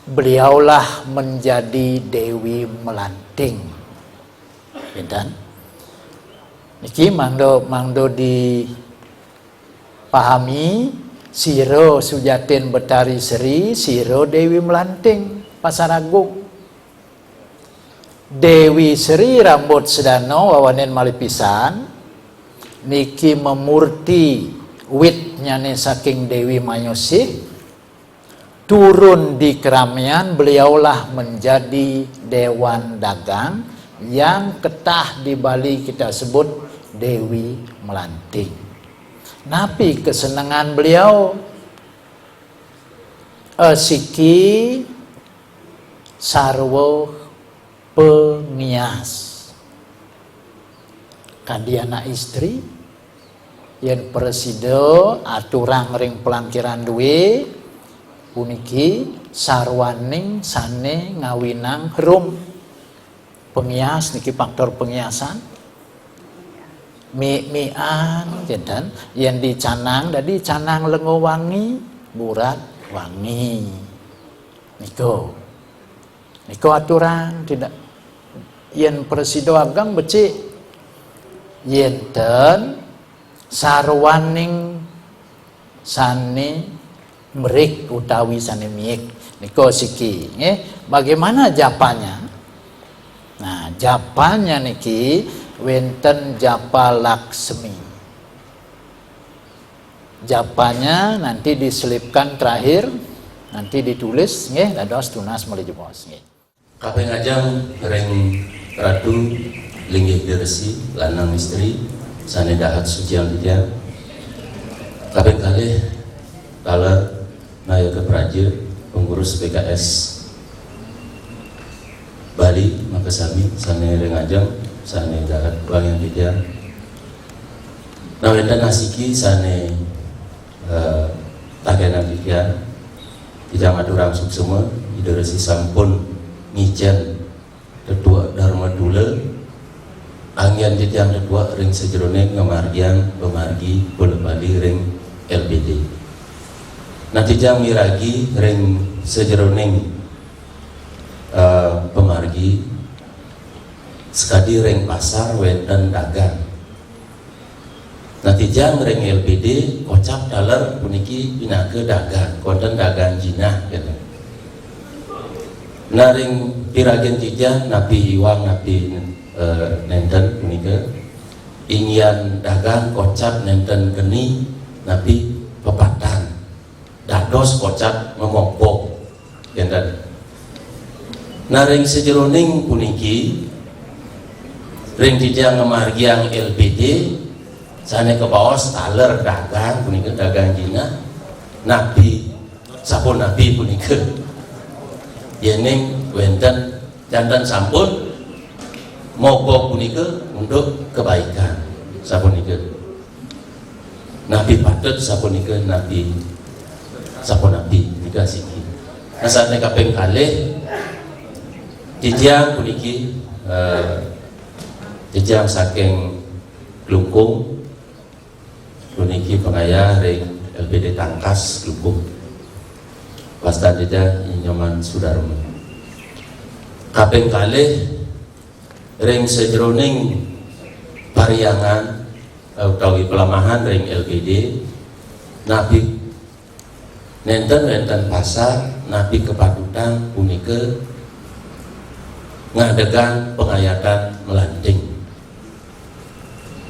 Beliaulah menjadi Dewi Melanting. Intan. Niki mangdo dipahami Siro Sujatin Betari Seri, Siro Dewi Melanting Pasar Agung. Dewi Seri rambut sedano wawanen malipisan niki memurti wit nyane saking Dewi Mayosih turun di keramaian beliaulah menjadi Dewan Dagang yang ketah di Bali kita sebut Dewi Melanting. Napi kesenangan beliau siki sarwo pengias kadiana istri yen presido aturang ring pelangkiran duwe puniki sarwaning sane ngawinang herum pengias niki faktor pengiasan mian jantan yang dicanang tadi canang lengo wangi burat wangi niko aturan tidak yen presido agang becik yenten sarwaning sane merik utawi sane miik niko siki bagaimana japanya. Nah japanya niki wenten japa laksmi. Japanya nanti diselipkan terakhir, nanti ditulis nggih dados tunas meuli jebos nggih. Kaping ajang reng ratu linggih diresi lanang istri sane dahat sucian dia. Kaping kalih kaler nayaga praja pengurus PKS Bali Makasami sane reng ajang sane dahat wangian dia. Nawenda nasiki sane tagenan dia tidak aturang suksema ideresi sampun ngijen tetua Dharma Dula angian titiang tetua ring sejerone ngamargian pemargi bola Bali ring LBD nanti jang miragi ring sejerone pemargi sekadi ring pasar wenten dagang nanti jang ring LBD kocap dalar puniki pinake dagang konten dagang jinah gitu. Naring piragen tija napi iwang napi nenten punika ingyan dagang kocap nenten geni napi pepatan dados kocap ngomopok enten naring sejeroning puniki ring tija ngemargiang LBD sane ke bawah taler dagang punika dagang jina napi sapun napi punika yening wenten jantan sampun mogok punika untuk kebaikan sapunika nabi patut sapunika nabi sapun nabi nika siki nasane kaping kalih tijang puniki tijang saking Klungkung puniki pengayah ring LBD Tangkas Klungkung Pastan tidak nyaman Sudarma kaping kalih ring sejroning pariangan utawi pelamahan ring LPD nabi nenten pasar nabi kepadutang punika ngadegan pengayatan melanting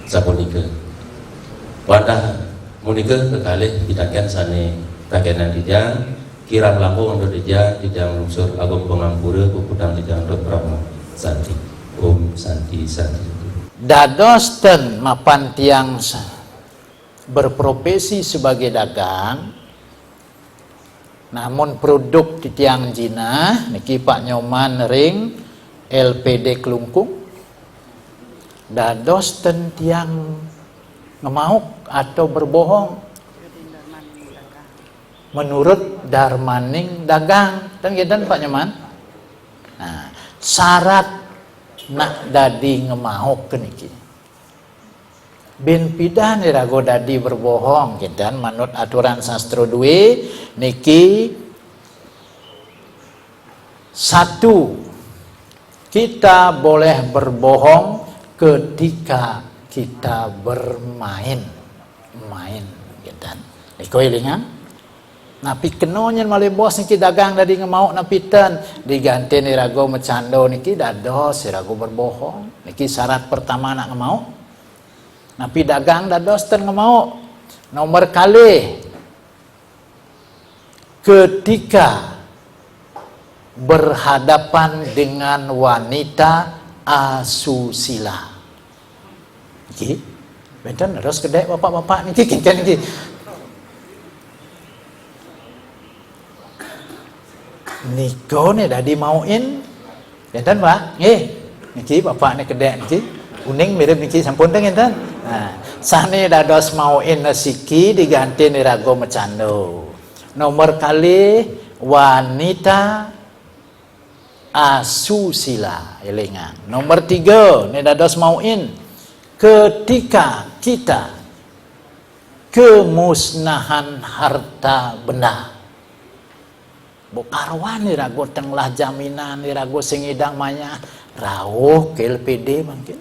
sapunika wadah munika kekalih pitaken sane takenan dijang kirang langkung untuk dijang lungsur agung pengampura puputang dijang untuk Brahma Santi Om Santi Santi dados ten mapan tiang berprofesi sebagai dagang namun produk di tiang jina niki Pak Nyoman ring LPD Klungkung dados ten tiang ngemauk atau berbohong menurut Darmaning dagang dan gitu Pak Nyoman. Nah, syarat nak dadi ngemauk niki bin pidan irago dadi berbohong gitu manut aturan sastra duwe niki satu kita boleh berbohong ketika kita bermain gitu niko ilingan napi kenonyen malih bos niki dagang dadi ngemauk napi ten diganti irago mecando niki dados irago berbohong niki syarat pertama nak ngemauk napi dagang dados ten ngemauk nomor kali ketika berhadapan dengan wanita asusila niki benten terus kedek bapak-bapak niki kincen niki niko nih dadi mauin enten Pak nggih niki bapak nih kedek niki kuning mirip niki sampun teng enten nah sane dados mauin siki diganti nirago mecando nomor kali wanita asusila elingan nomor 3 nih dados mauin ketika kita kemusnahan harta benda bukarwan nirago tenglah jaminan nirago sing idang manya rawuh ke LPD mungkin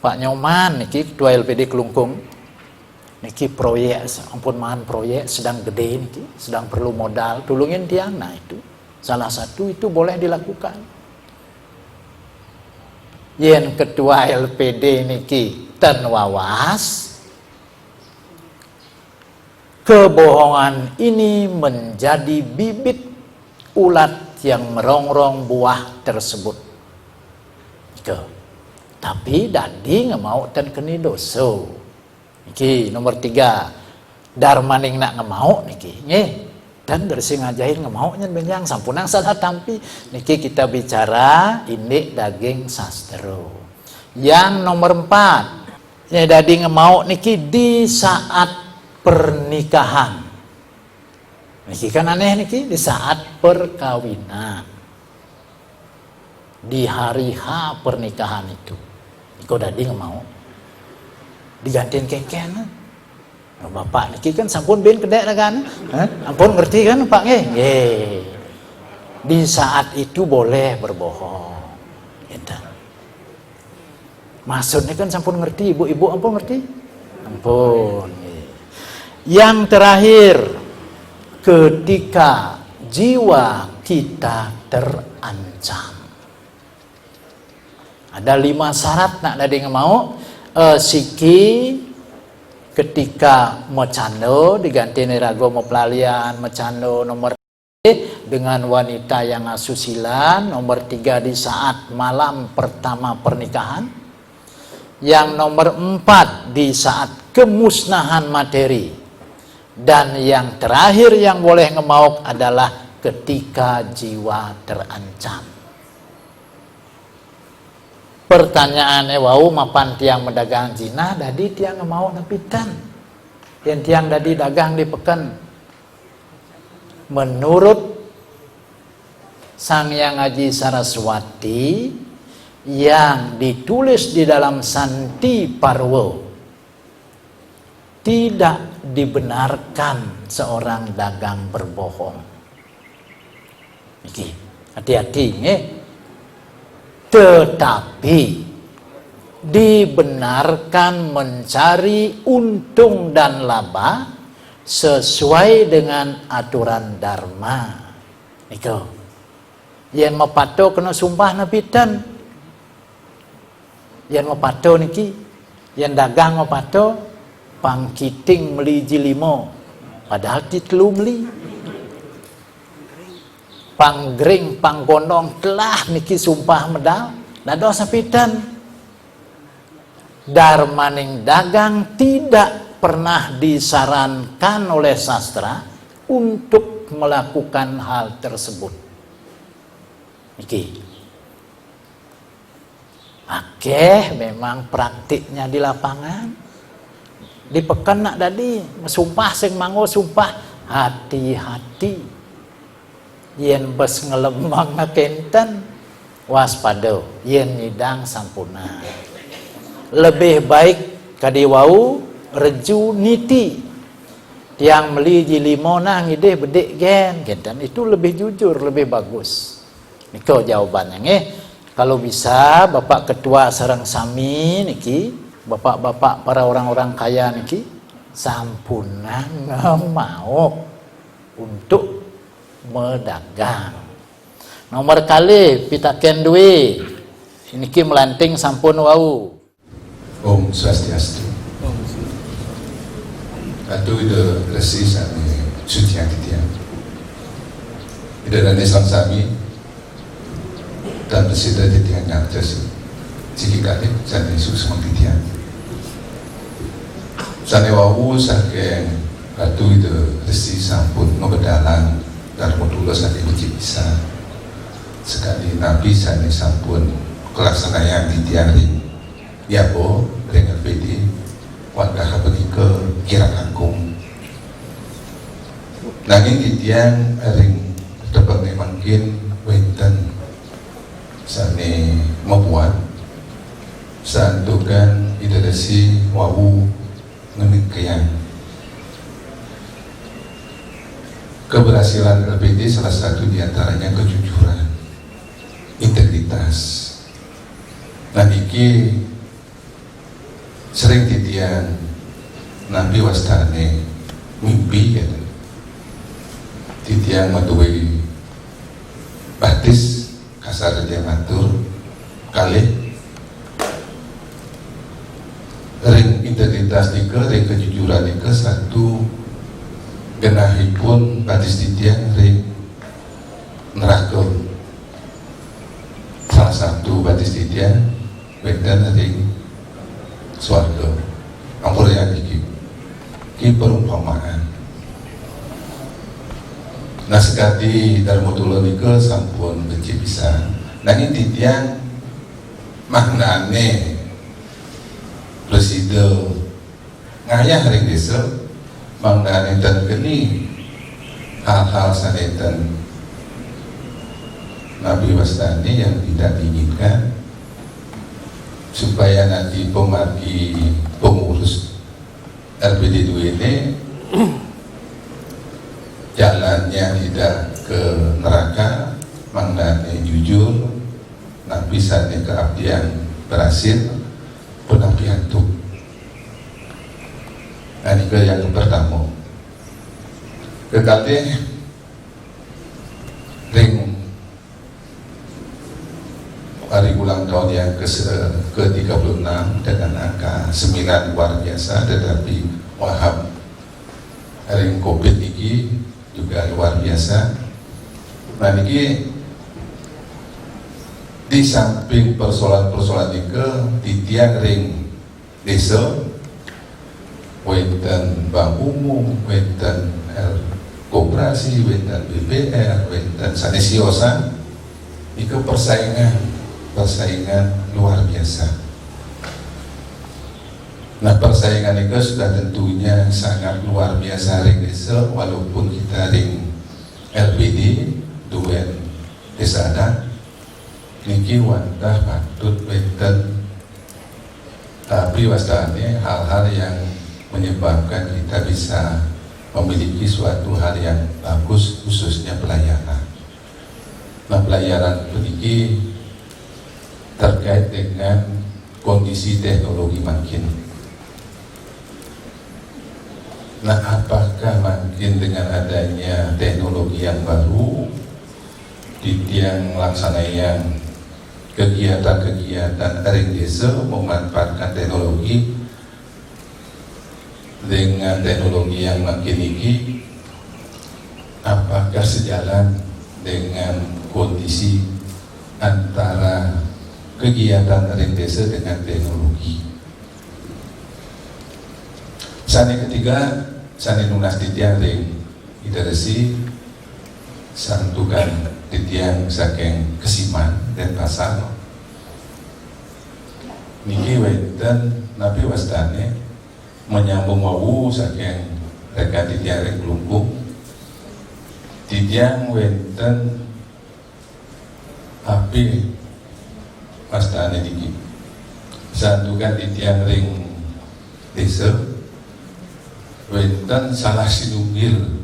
Pak Nyoman niki ketua LPD Klungkung niki proyek ampun mahan proyek sedang gede niki sedang perlu modal tulungin tiang nah itu salah satu itu boleh dilakukan yen ketua LPD niki ten wawas kebohongan ini menjadi bibit ulat yang merongrong buah tersebut. Tapi dadi ngemau ten keni doso. Niki nomor 3. Darmaning nak ngemau niki. Nggih. Dan bersih ngajahin ngemau nyen benjang sampunang salah tampi. Niki kita bicara indik daging sastro. Yang nomor 4. Ini dadi ngemau niki di saat pernikahan. Niki kan aneh niki di saat perkawinan. Di hari H pernikahan itu. Niko dadi ngemau. Digantiin kengken. Bapak niki kan sampun ben kedek kan? Ampun ngerti kan Pak nggih? Nggih. Di saat itu boleh berbohong. Gitu. Maksudnya kan sampun ngerti, ibu-ibu ampun ngerti? Ampun. Yang terakhir, ketika jiwa kita terancam. Ada 5 syarat nak dadi ngemau. Siki ketika mecando diganti nirago mepelalian mecando nomor 2 dengan wanita yang asusilan nomor 3 di saat malam pertama pernikahan yang nomor 4 di saat kemusnahan materi dan yang terakhir yang boleh ngemauk adalah ketika jiwa terancam. Pertanyaannya wau mapan tiang mendagang zina dadi tiang mau napitan yang tiang dadi dagang di peken menurut Sang Hyang Haji Saraswati yang ditulis di dalam Santi Parwo tidak dibenarkan seorang dagang berbohong. Iki Hati-hati nggih. Tetapi dibenarkan mencari untung dan laba sesuai dengan aturan dharma. Niku. Yen mepato kena sumpah nabitan. Yen mepato niki, yen dagang mepato pangkiting meli jilimo, padahal titelu meli. Panggring panggondong telah niki sumpah medal nado sapitan. Darmaning dagang tidak pernah disarankan oleh sastra untuk melakukan hal tersebut. Niki. Memang praktiknya di lapangan. Di pekan nak tadi sumpah sing mango sumpah hati-hati. Yen bes ngelemang ngakenten waspada, yen nidang sampuna. Lebih baik kadiwau reju niti tiang meli jilimo nah ngideh bedek gen kenten itu lebih jujur, lebih bagus. Niko jawabannya nggih. Kalau bisa Bapak Ketua sareng sami niki, bapak-bapak para orang-orang kaya niki sampuna mau untuk medagang. Nomor kali pitaken duwe niki melanting sampun wau. Om Swastiastu. Atu ide resi sami sutiang titiang. Ide dane sami dan bersida titiang ngartes. Jiki kali sami susung titiang. Sane wau saking atu ide resi sampun ngebedalan dan modulo sane bisa. Sekali Nabi sane sampun kelaksanaan titiang ring. Ya po, dengan PD warga pergi ke Kirang Angkung. Nanging titiang ring dapat mungkin wenten sane membuat santukan idadasi wawu ngemikayang. Keberhasilan LPD salah satu diantaranya kejujuran, integritas. Nah iki sering titian Nabi wastane mimpi ya. Titian matuwi batis kasar dia matur kali ring integritas nika, ring kejujuran nika satu genahipun batis titian ring neraka. Salah satu batis titian wenten ring swarga. Ampun ya iki perumpamaan. Nah sekali Darmotullah nika sampun benci bisa. Nanging titiang maknane presiden ngayah ring desa maknane dan geni hal-hal sanetan Nabi wastani yang tidak diinginkan, supaya nanti pengurus LPD 2 ini jalannya tidak ke neraka, maknanya jujur, Nabi sane keabdian berhasil, pengabdian tuh. Nah ini yang pertama. Kekate ring hari ulang tahun yang ke-36 dengan angka 9 luar biasa, tetapi wahab ring COVID ini juga luar biasa. Nah ini di samping persoalan-persoalan ini di tiang ring desa wenten bank umum, wenten koperasi, wenten BPR, wenten sanesiosan itu persaingan luar biasa. Nah persaingan itu sudah tentunya sangat luar biasa ring desa, walaupun kita ring LPD duen desa adat niki wantah patut benten, tapi wastane hal-hal yang menyebabkan kita bisa memiliki suatu hal yang bagus, khususnya pelayanan. Nah, pelajaran peniki terkait dengan kondisi teknologi makin. Nah, apakah makin dengan adanya teknologi yang baru di tiang laksanayan kegiatan-kegiatan ring desa memanfaatkan teknologi dengan teknologi yang makin tinggi, apakah sejalan dengan kondisi antara kegiatan ring desa dengan teknologi? Sani ketiga, sani nunas titiang ring literasi santukan titiang saking Kesiman dan Pasar niki wenten nabi wastane menyambung wawu saking reka titiang ring Kelungkung titiang wenten api wastane niki santukan titiang ring desa wenten salah sinunggil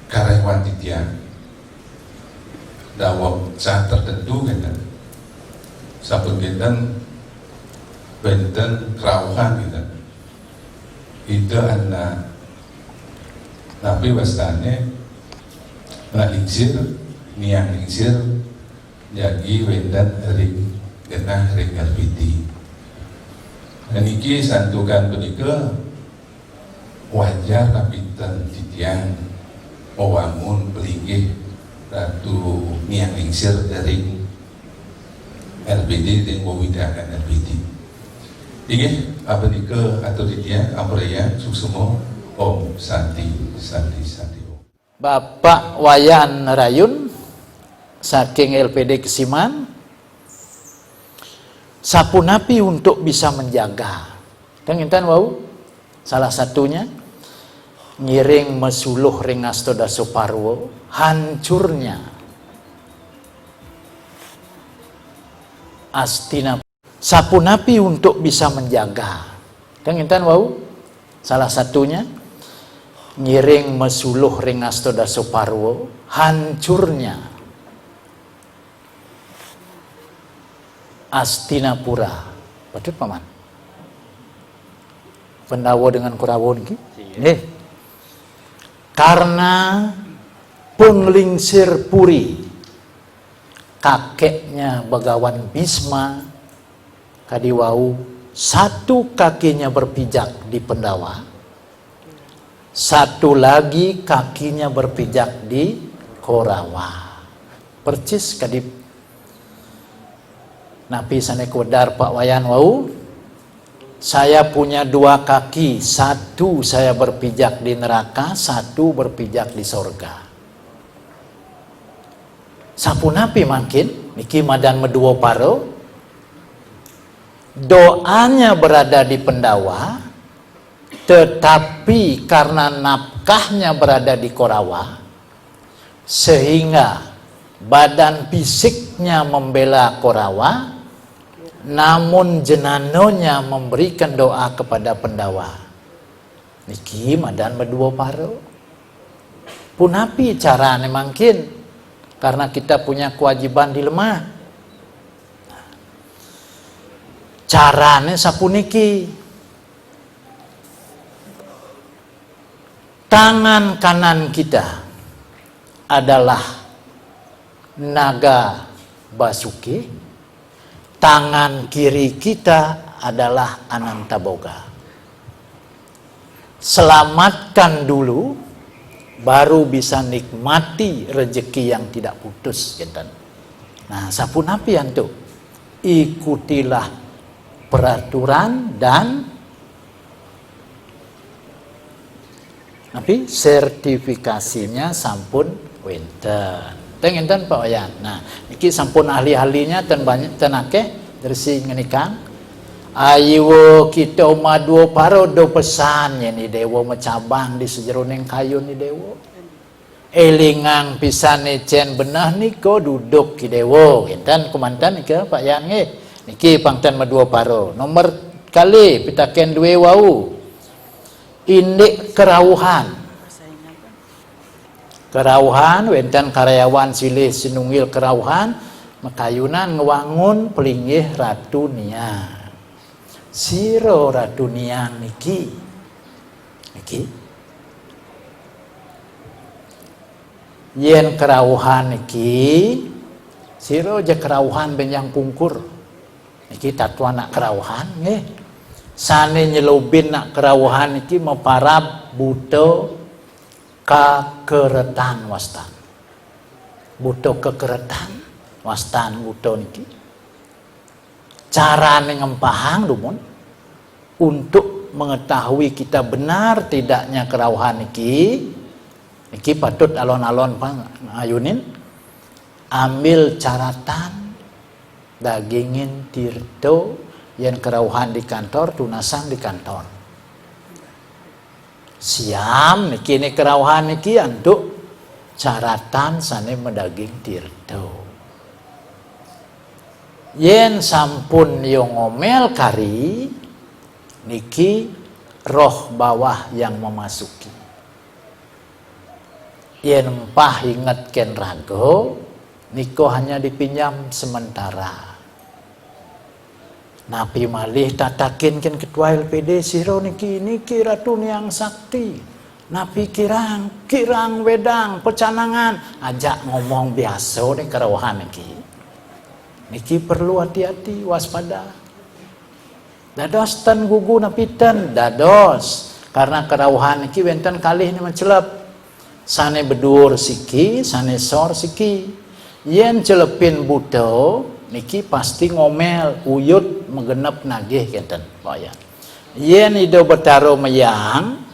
karyawan titiang dalam saat tertentu kan sampun benten kerauhan gitu itu anak nabi wastane ngalingsir niang lingsir jadi wenten ring genah ring RPT dan iki santukan punika wajar kapiten titiang mewangun pelinggih ratu niang lingsir dari RPD dan mewidakan RPD. Ini apa nika atau titiang amraya suksemo Om Santi. Bapak Wayan Rayun saking LPD Kesiman sapunapi untuk bisa menjaga. Tengintan wau salah satunya ngiring mesuluh ring Astoda Suparwo hancurnya Astina sapunapi untuk bisa menjaga. Tengintan wau salah satunya ngiring mesuluh ring Astoda Suparwo hancurnya Astinapura. Betul paman? Pendawa dengan Kurawa niki. Nih. Karena penglingsir puri kakeknya Begawan Bisma kadiwau satu kakinya berpijak di Pendawa, satu lagi kakinya berpijak di Korawa. Percis kadip napi sane kodar Pak Wayan wau. Saya punya dua kaki, satu saya berpijak di neraka, satu berpijak di sorga. Sapunapi makin, niki madan meduo paro, doanya berada di Pendawa, tetapi karena nafkahnya berada di Korawa, sehingga badan fisiknya membela Korawa, namun jenanonya memberikan doa kepada Pendawa. Niki madan berdua paro. Punapi carane mungkin karena kita punya kewajiban di lemah. Carane sapuniki. Tangan kanan kita adalah naga Basuki. Tangan kiri kita adalah Anantaboga. Selamatkan dulu, baru bisa nikmati rezeki yang tidak putus. Nah, sapunapi antu, ikutilah peraturan dan sertifikasinya sampun wenten. Tenginten Pak Wayan. Nah, iki sampun ahli-ahlinya ten banyak tenake dersi ngenikang. Ayo kita maduo paro do pesan ni dewo macabang di sejeroning kayu ni dewo. Elingang pisane cen benah niko duduk ki dewo. Intan kumantan ke Pak Yan nge. Niki pangtan maduo paro. Nomor kali pitaken duwe wau. Indik kerauhan. Kerauhan wenten karyawan silih sinunggil kerauhan makayunan ngewangun pelinggih Ratu Niang. Siro Ratu Niang niki yen kerauhan niki siro je kerauhan benjang pungkur niki tatuan nak kerauhan nggih. Sane nyelubin nak kerauhan niki meparab buto kekeretan wastan. Buto kekeretan wastan buto niki. Cara ngempahang dumun untuk mengetahui kita benar tidaknya kerauhan niki patut alon-alon ayunin ambil caratan dagingin tirto yang kerauhan di kantor tunasang di kantor siam niki ini kerauhan niki untuk caratan sane mendaging tirto yen sampun yo ngomel kari niki roh bawah yang memasuki yen empah inget ken rago niko hanya dipinjam sementara. Napi malih tatakin ken ketua LPD siro niki Ratu Niang Sakti. Napi kirang wedang pecanangan ajak ngomong biasa nih kerauhan niki perlu hati-hati waspada. Dados ten gugu napiten dados karena kerauhan niki wenten kalih ni mencelep. Sane bedur siki, sane sor siki. Yen celepin buto niki pasti ngomel, uyut megenep nagih kenten boyan. Yen ido betaro meyang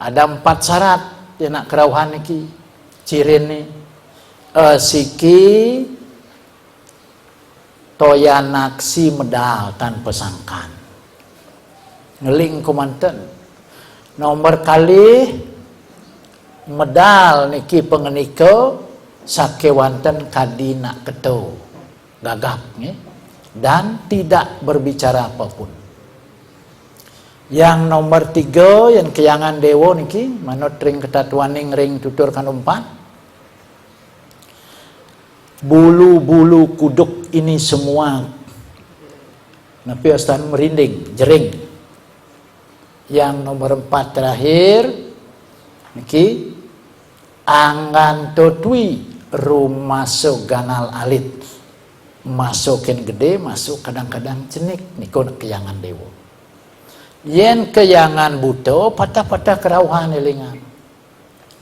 ada 4 syarat yang nak kerauhan niki. Cirin ni siki toyanaksi medal tanpa sangkan. Ngeling kumanten. Nomor kali medal niki pengeniko sakewanten kadina keto gagap nih, dan tidak berbicara apapun. Yang nomor 3 yang keyangan dewo niki manut ring ketatuaning ring tutur kan 4 bulu-bulu kuduk ini semua napi astan merinding jering. Yang nomor 4 terakhir niki anggan totui rumah masuk ganal alit masukin gede masuk kadang-kadang cenik niko keyangan dewo. Yen keyangan buto patah-patah kerauhan elingan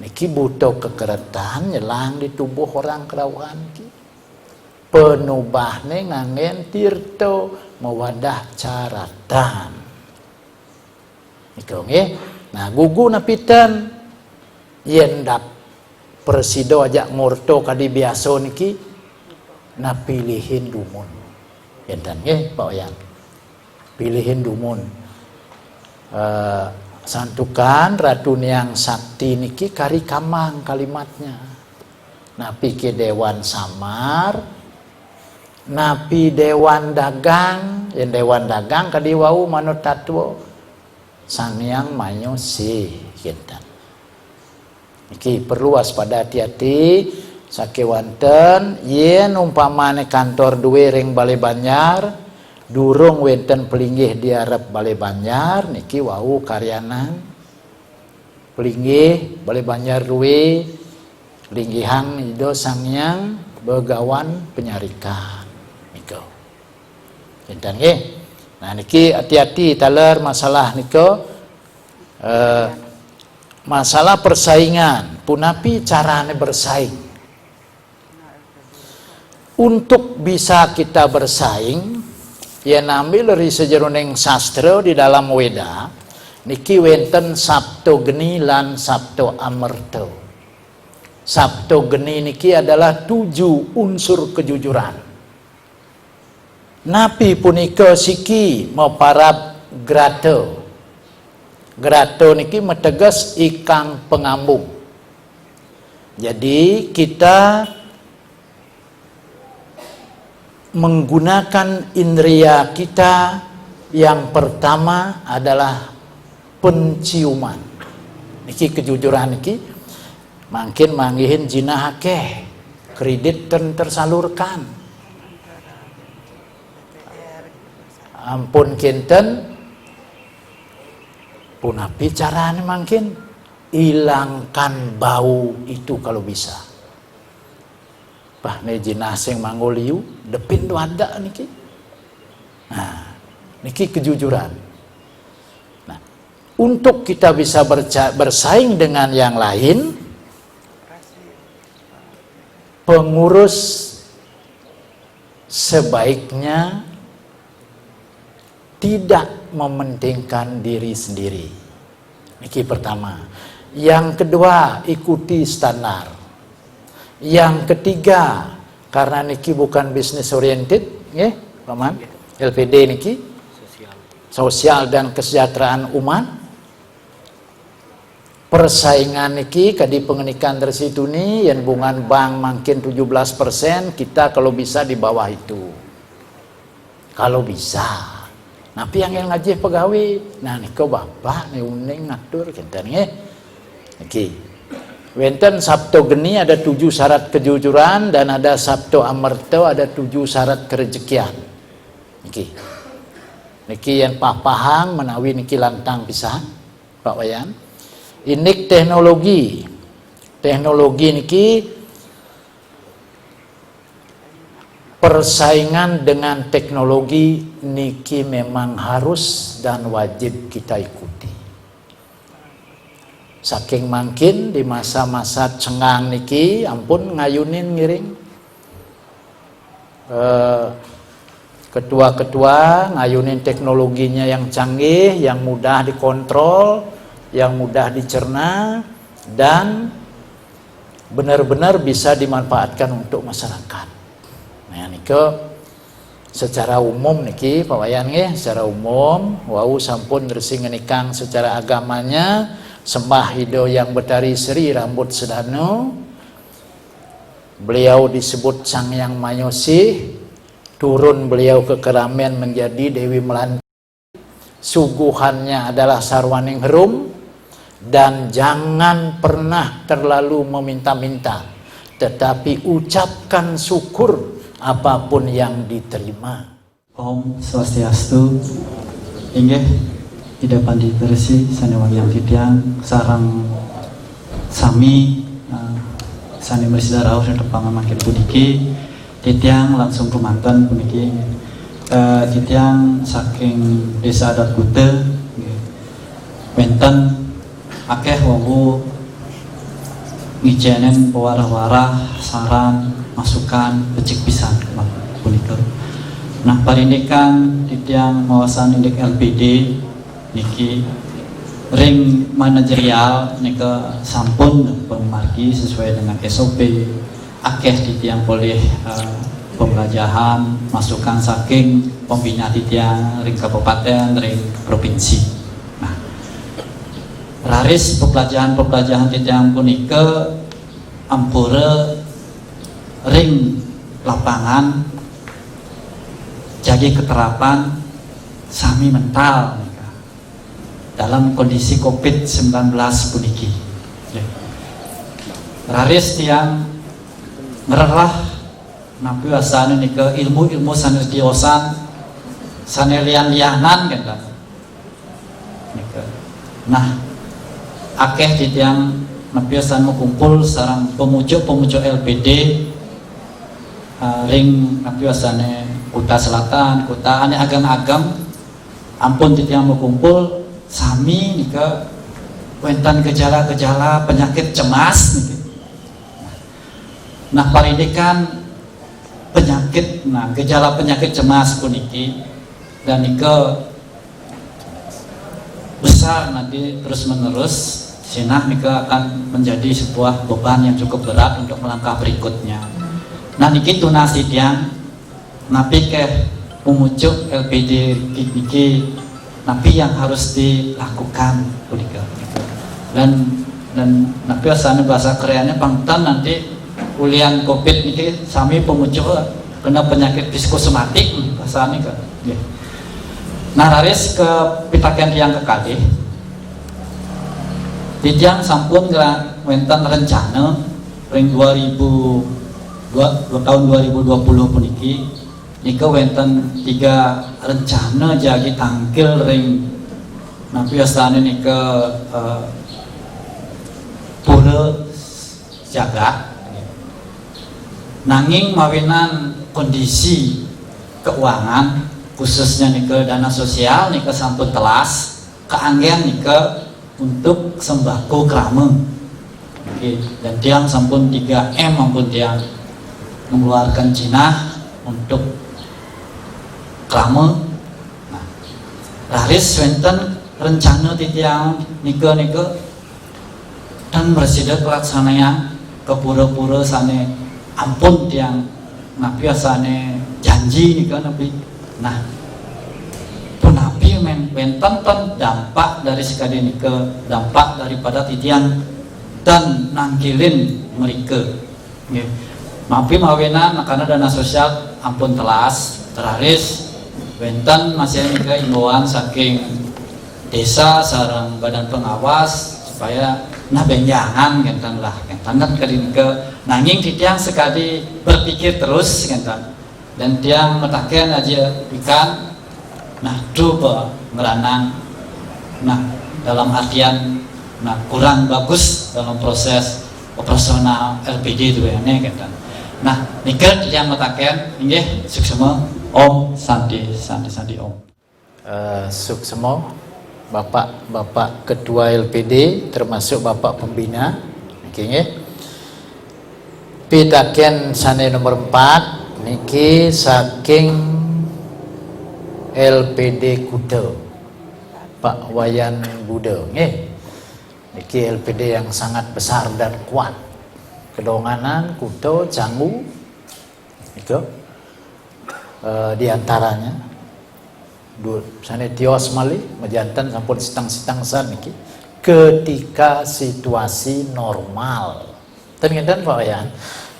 niki buto kekeretan nyelang di tubuh orang kerauhan niki penubahne ngangen tirto mewadah caratan niko nggih. Nah gugu napitan yen dap presido ajak ngurto kadi biasa niki napilihin dumun enten nggih Pak Oyan pilihin dumun santukan Ratu Niang Sakti niki kari kamang kalimatnya napi ke dewan samar napi dewan dagang yen dewan dagang kadi wau manut tatwo Sangyang Manyo si enten iki perlu waspada hati-hati sakewanten yen umpamane kantor duwe ring Balai Banjar durung wenten pelinggih diarep Balai Banjar niki wau karyanan pelinggih Balai Banjar duwe linggihang ido Sangyang begawan penyarikan niko enten nggih. Nah niki hati-hati taler masalah niko masalah persaingan punapi carane bersaing. Untuk bisa kita bersaing ya nambil dari sejeroning sastra di dalam Weda niki wenten sabto geni lan sabto amerto. Sabto geni niki adalah 7 unsur kejujuran. Napi punika siki meparab grato. Grato niki metegas ikang pengambung. Jadi kita menggunakan indria kita yang pertama adalah penciuman. Niki kejujuran niki makin manggihin jinah akeh, kredit tersalurkan. Ampun kinten punapi caranya makin hilangkan bau itu kalau bisa. Bah ne jinah sing manggoliu depin ada niki. Nah, niki kejujuran. Nah, untuk kita bisa bersaing dengan yang lain, pengurus sebaiknya tidak mementingkan diri sendiri. Niki pertama. Yang kedua, ikuti standar. Yang ketiga, karena niki bukan business oriented, nggih, Paman. LPD niki sosial dan kesejahteraan umat. Persaingan niki kadi pengenikan dari situ nih yang bungan bank makin 17%, kita kalau bisa di bawah itu. Kalau bisa. Tapi yang ngaji pegawai, nah niko bapak nih uning ngatur kita nih, oke. Wenten Sabto Geni ada 7 syarat kejujuran dan ada Sabto Amerto ada 7 syarat kerejekian. Niki, niki yang pahang menawi niki lantang pisan, Pak Wayan. Ini teknologi niki. Persaingan dengan teknologi niki memang harus dan wajib kita ikuti. Saking mungkin di masa-masa cengang niki, ampun ngayunin ngiring. Ketua-ketua ngayunin teknologinya yang canggih, yang mudah dikontrol, yang mudah dicerna, dan benar-benar bisa dimanfaatkan untuk masyarakat. Nah niko secara umum niki Pak Wayan nggih, secara umum wau sampun resing ngenikang secara agamanya Sembah Hido yang Betari Sri Rambut Sedano. Beliau disebut Sang Yang Mayosih, turun beliau ke Keramen menjadi Dewi Melanti. Suguhannya adalah Sarwaning Herum, dan jangan pernah terlalu meminta-minta, tetapi ucapkan syukur apapun yang diterima. Om Swastiastu. Inggih tidak pandi tersi sanewang yang titiang sarang sami sani mersidarau dan depangan makin puniki titiang langsung rumantan puniki titiang saking desa adat Kute wenten akeh wongu ngijenen pewarah-warah saran masukan becik pisan punika. Nah parindikan titiang mawasan indik LPD niki ring manajerial nika sampun pemargi sesuai dengan SOP. Akeh titiang boleh pembelajaran masukan saking pembina titiang ring kabupaten ring provinsi. Nah raris pembelajaran titiang punika ampura ring lapangan jadi keterapan sami mental dalam kondisi COVID-19 puniki. Raris tiang ngerelah nabi asane nika ilmu-ilmu sanes diosan sanelian lianan kan. Nah, akeh titiang nabi asan kumpul sarang pemujuk LPD ring nabi asane Kuta Selatan, Kuta ane agam-agam ampun titiang kumpul sami nika wentan gejala-gejala penyakit cemas nika. Nah parindikan penyakit, nah gejala penyakit cemas puniki dan nika besar nanti terus menerus sinah nika akan menjadi sebuah beban yang cukup berat untuk melangkah berikutnya. Nah niki tunasi tiang napi ke pemucuk LPD niki napi yang harus dilakukan punika. Dan napi asane bahasa kerennya pangtan nanti ulian COVID niki sami pemucuk kena penyakit psikosomatik bahasane kan. Nah raris ke pitaken yang kekalih Titiang sampun wenten rencana ring 2020 puniki nika wenten 3 rencana jagi tangkil ring napiasane nika pura jaga nanging mawinan kondisi keuangan khususnya nika dana sosial nika sampun telas keanggen nika untuk sembako krama. Dan tiang sampun 3M maupun tiang mengeluarkan jinah untuk krama. Nah, raris wenten rencana tiang nika dan bersida pelaksanaan ke pura-pura sane ampun tiang napi asane janji nika napi. Nah, punapi wenten dampak dari sekali nika dampak daripada titian dan nangkilin mereka. Mapi mawenan karena dana sosial ampun telas teraris wenten masih nika imbauan saking desa sareng badan pengawas supaya nah benjangan gentan lah gentan kali nika nanging titiang sekali berpikir terus gentan dan tiang metaken aja ikan nah coba ngeranang nah dalam artian nah kurang bagus dalam proses operasional LPD itu ya gitu. Nah nikel yang metaken inggih suksema Om Sandi Om. Suksema Bapak Ketua LPD termasuk Bapak Pembina. Nggih. Pitaken sane nomor 4 niki saking LPD Kuta Pak Wayan Buda nggih. Niki LPD yang sangat besar dan kuat. Kedonganan, Kuta, Canggu itu diantaranya sane tios mali majantan sampun sitang-sitang san niki ketika situasi normal. Ten Pak Wayan,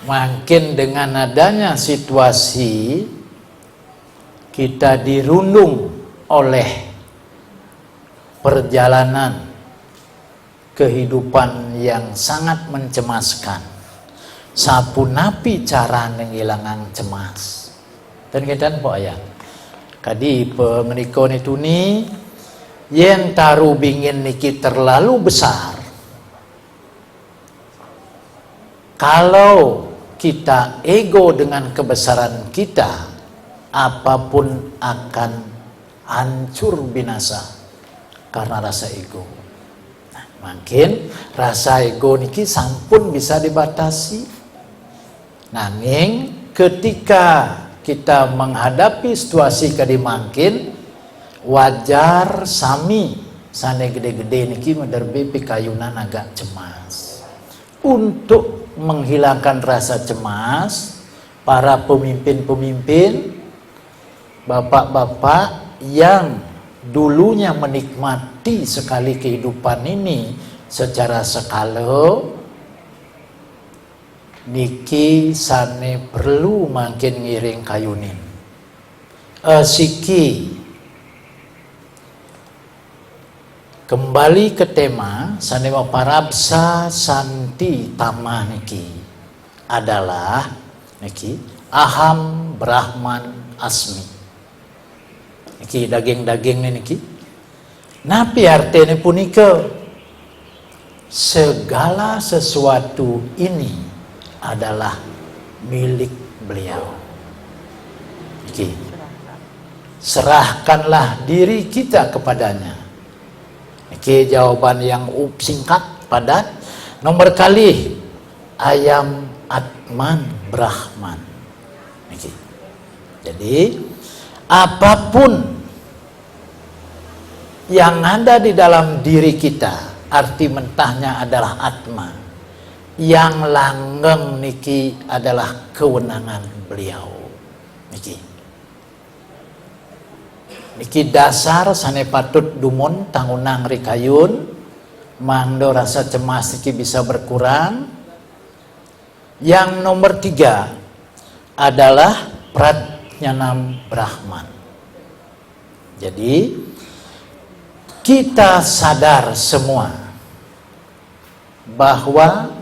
makin dengan adanya situasi kita dirundung oleh perjalanan kehidupan yang sangat mencemaskan. Sapunapi cara nghilangan cemas. Dan kita Pak Ayah. Kadi pemenikon itu ni yen taruh bingin niki terlalu besar. Kalau kita ego dengan kebesaran kita, apapun akan hancur binasa karena rasa ego. Makin rasa ego niki sampun bisa dibatasi. Nanging ketika kita menghadapi situasi kadi makin wajar sami sane gede-gede niki menderbi pikayunan agak cemas. Untuk menghilangkan rasa cemas, para pemimpin-pemimpin, bapak-bapak yang dulunya menikmati sekali kehidupan ini secara skala niki sane perlu makin ngiring kayunin siki kembali ke tema sane maparabsa santi tamah niki adalah niki aham brahman asmi. Niki daging-daging niki. Napi artinya punika segala sesuatu ini adalah milik beliau. Niki. Serahkanlah diri kita kepadanya. Niki jawaban yang singkat padat. Nomor kali ayam atman brahman. Niki. Jadi apapun yang ada di dalam diri kita, arti mentahnya adalah atma. Yang langgeng niki adalah kewenangan beliau. Niki. Niki dasar sane patut dumun tangunang rikayun, mangdo rasa cemas niki bisa berkurang. Yang nomor 3 adalah Pratnyanam Brahman. Jadi kita sadar semua bahwa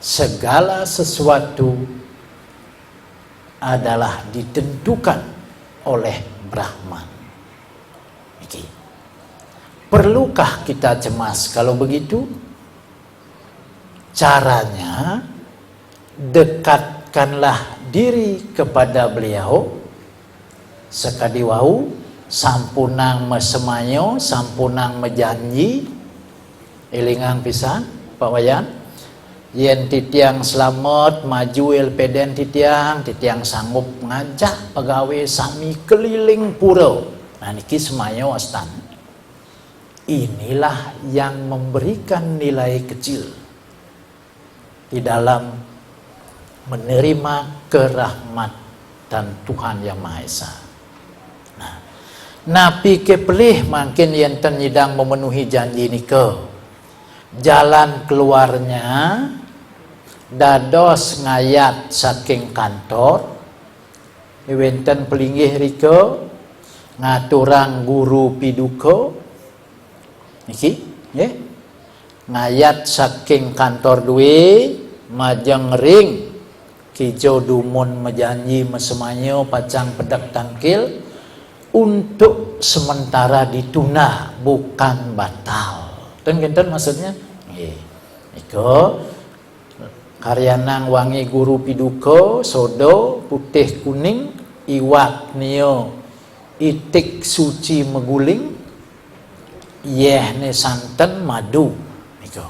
segala sesuatu adalah ditentukan oleh Brahman. Perlukah kita cemas kalau begitu? Caranya, dekatkanlah diri kepada beliau sekadi wau, sampunang mesemayo, sampunang mejanji, elingang pisan Pak Wayan, yen titiang selamat maju LPDN titiang sanggup ngajak pegawai sami keliling pura. Nah niki semayo astan. Inilah yang memberikan nilai kecil di dalam menerima kerahmatan Tuhan Yang Maha Esa. Nah, napi kepelih makin yen nyidang memenuhi janji nike. Jalan keluarnya dados ngayat saking kantor wenten pelinggih rike ngaturang guru piduka niki nggih ngayat saking kantor duwe majeng ring kijo dumun mejanji mesemayo pacang pedak tangkil untuk sementara ditunda bukan batal. Dan genten maksudnya nggih iko karyanang wangi guru piduka sodo putih kuning iwak nio itik suci meguling yeh ne santen madu niko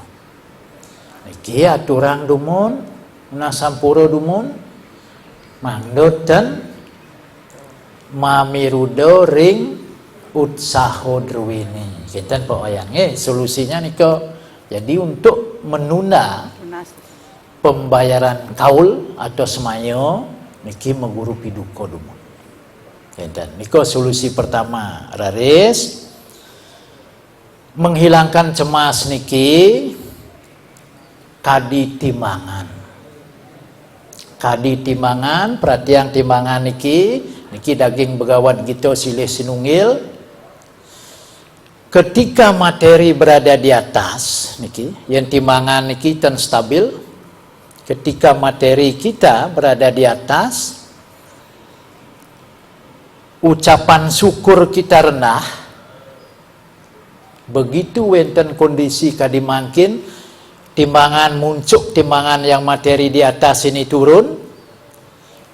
niki aturan dumun nasampura dumun mangdoten mamirudo ring utsaho drwini kinten Pak Wayang solusinya niko. Jadi untuk menunda pembayaran kaul atau semayo niki meguru piduka dumun kinten niko solusi pertama raris menghilangkan cemas niki kadi timbangan perhatian timbangan niki daging begawat gitu silih sinunggil ketika materi berada di atas niki yang timbangan niki ten stabil ketika materi kita berada di atas ucapan syukur kita rendah. Begitu wenten kondisi kadimangkin timbangan muncul, timbangan yang materi di atas ini turun,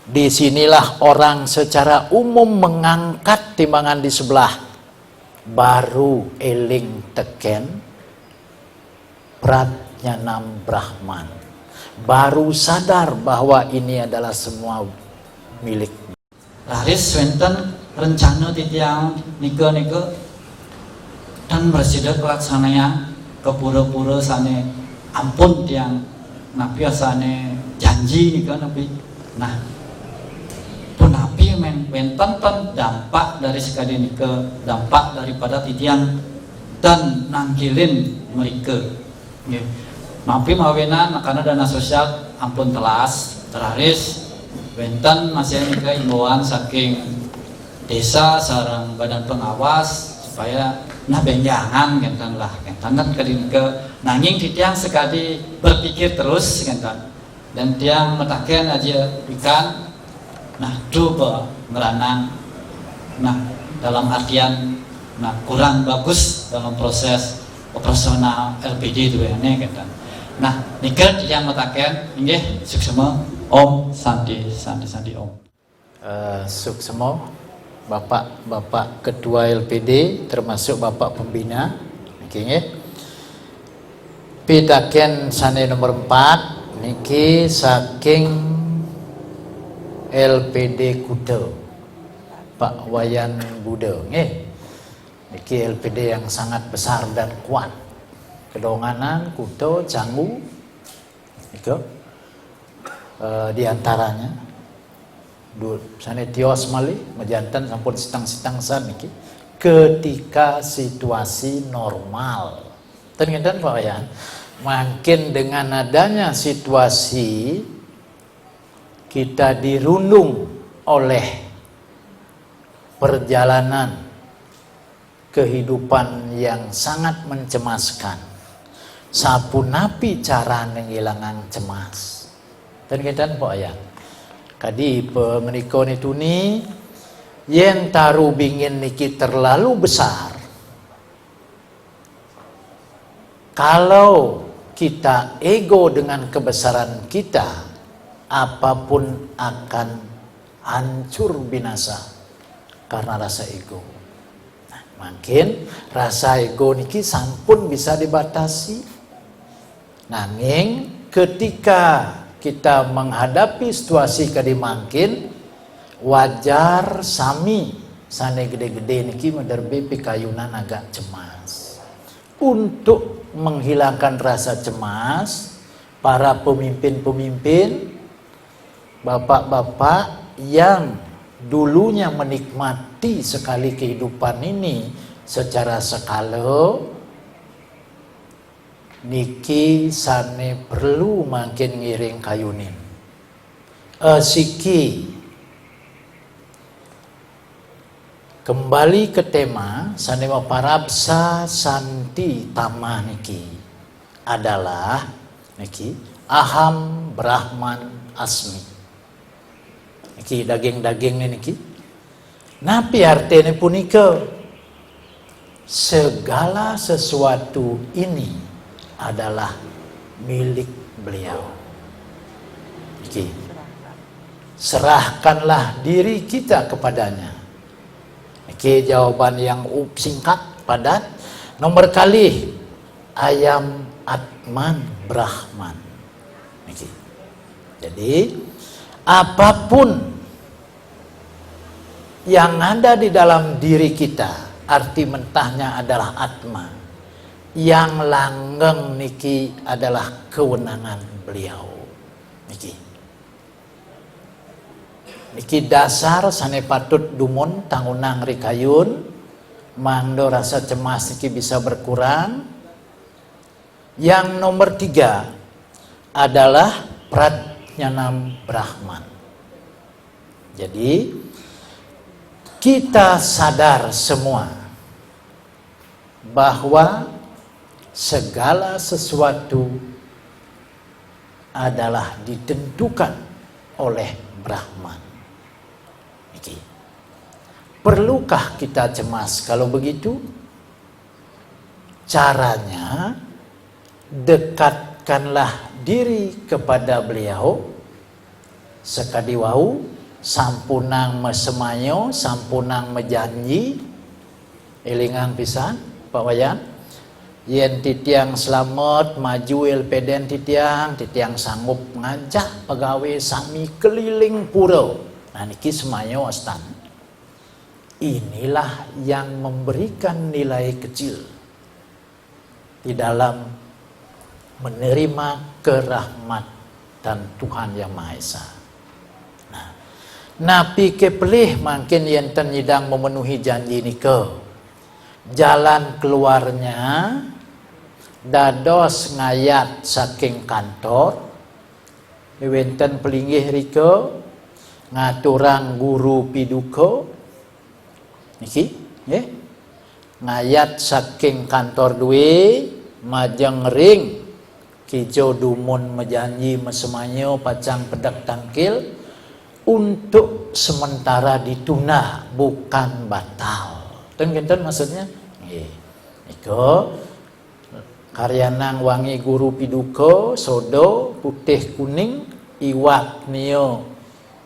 disinilah orang secara umum mengangkat timbangan di sebelah, baru eling teken pratnyanam Brahman, baru sadar bahwa ini adalah semua milik. Laris wenten rencana titiang nike dan bersidak pelaksanaan ke pura-pura sane ampun tiang napi sane janji nika napi. Nah pun napi wenten dampak dari sekali nika dampak daripada titiang dan nangkilin mereka. Napi mawenan karena dana sosial ampun telas teraris wenten masih nika imbauan saking desa sarang badan pengawas supaya nah benjangan kentan lah kentan kan ke nanging titiang sekali berpikir terus kentan dan tiang metaken aja ikan nah coba ngeranang nah dalam artian nah kurang bagus dalam proses operasional LPD itu ya kentan nah nikel tiang metaken inggih suksema Om Santi Om suksema Bapak Ketua LPD termasuk Bapak Pembina niki pitaken sane nomor 4 niki saking LPD Kuta Pak Wayan Budo niki LPD yang sangat besar dan kuat Kedonganan, Kuta, Canggu itu di antaranya sana tios mali majantan sampun sitang-sitang san niki ketika situasi normal. Ternyata Pak Wayan, makin dengan adanya situasi kita dirundung oleh perjalanan kehidupan yang sangat mencemaskan. sapunapi cara ngilangan cemas. Dan kita po ayat. Kadi pengeniko itu ni yen taru bingin niki terlalu besar. Kalau kita ego dengan kebesaran kita, apapun akan hancur binasa karena rasa ego. Nah, makin rasa ego niki sampun bisa dibatasi. Nanging ketika kita menghadapi situasi kadi mangkin, wajar sami sane gede-gede niki menderbe pikayunan agak cemas. Untuk menghilangkan rasa cemas, para pemimpin-pemimpin, bapak-bapak yang dulunya menikmati sekali kehidupan ini secara sekalo, niki sane perlu makin ngiring kayunin. Siki kembali ke tema sane maparabsa santi tama niki adalah niki aham brahman asmi. Niki daging-daging niki. Napi artinya punika segala sesuatu ini adalah milik beliau. Niki. Serahkanlah diri kita kepadanya. Niki jawaban yang singkat, padat. Nomor kali ayam atman brahman. Niki. Jadi apapun yang ada di dalam diri kita, arti mentahnya adalah atma. Yang langgeng niki adalah kewenangan beliau. Niki dasar sane patut dumun tangunang rikayun, mangdo rasa cemas niki bisa berkurang. Yang nomor 3 adalah pratnyanam Brahman. Jadi kita sadar semua bahwa segala sesuatu adalah ditentukan oleh Brahman. Iki. Perlukah kita cemas kalau begitu? Caranya, dekatkanlah diri kepada beliau sekadi wau, sampunang mesemayo, sampunang mejanji, elingang pisan Pak Wayan. Yen titiang selamat maju elpeden titiang sanggup ngajak pegawai sami keliling pura. Nah niki semayo astan. Inilah yang memberikan nilai kecil di dalam menerima kerahmatan Tuhan Yang Maha Esa. Nah, napi kepelih makin yen nyidang memenuhi janji nika. Jalan keluarnya dados ngayat saking kantor wenten pelinggih rika ngaturang guru piduka niki nggih ngayat saking kantor duwe majeng ring kijo dumun mejanji mesemanyo pacang pedak tangkil untuk sementara ditunda bukan batal. Ten maksudnya Iko karyanang wangi guru piduka sodo putih kuning iwak nio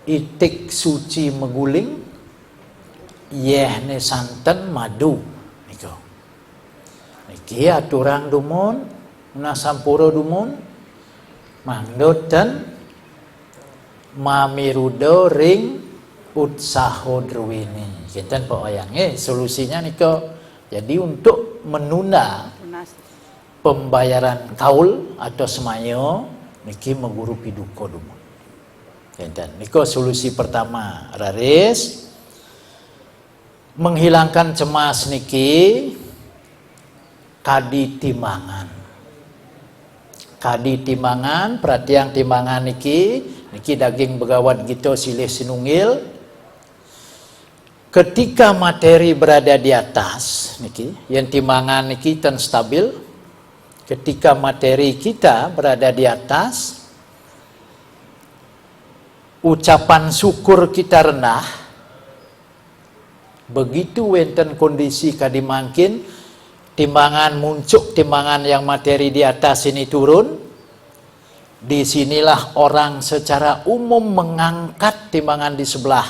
itik suci meguling yeh ne santen madu niko niki aturang dumun nasampuro dumun mangdoten mamirudo ring utsaho drwini kita pokoknya solusinya niko. Jadi untuk menunda pembayaran kaul atau semayo niki mengguru piduko dulu. Dan niko solusi pertama raris menghilangkan cemas niki kadi timangan perhatian timangan niki daging begawat gitu silih sinunggil. Ketika materi berada di atas niki, yang timangan niki ten stabil, ketika materi kita berada di atas, ucapan syukur kita rendah, begitu wenten kondisi kadimangkin, timbangan muncul, timbangan yang materi di atas ini turun, disinilah orang secara umum mengangkat timbangan di sebelah,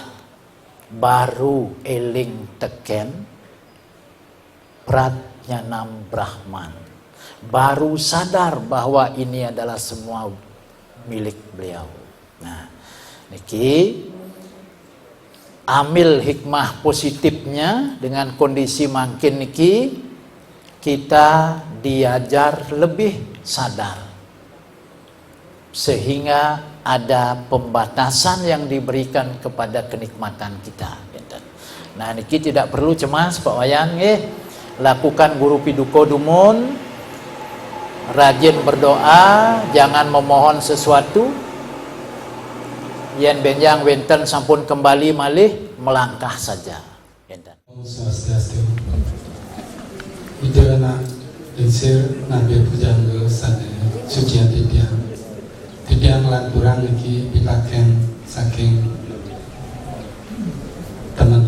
baru eling teken Pratnyanam Brahman, baru sadar bahwa ini adalah semua milik beliau. Nah, niki ambil hikmah positifnya dengan kondisi makin niki, kita diajar lebih sadar sehingga ada pembatasan yang diberikan kepada kenikmatan kita. Nah, niki tidak perlu cemas Pak Wayang, lakukan guru piduko dumun, rajin berdoa, jangan memohon sesuatu. Yen benjang wenten sampun kembali malih melangkah saja. Om Swastiastu. Ida na linsir nabi pujangga sana sucian tidiang lan kurang iki pipaken saking teman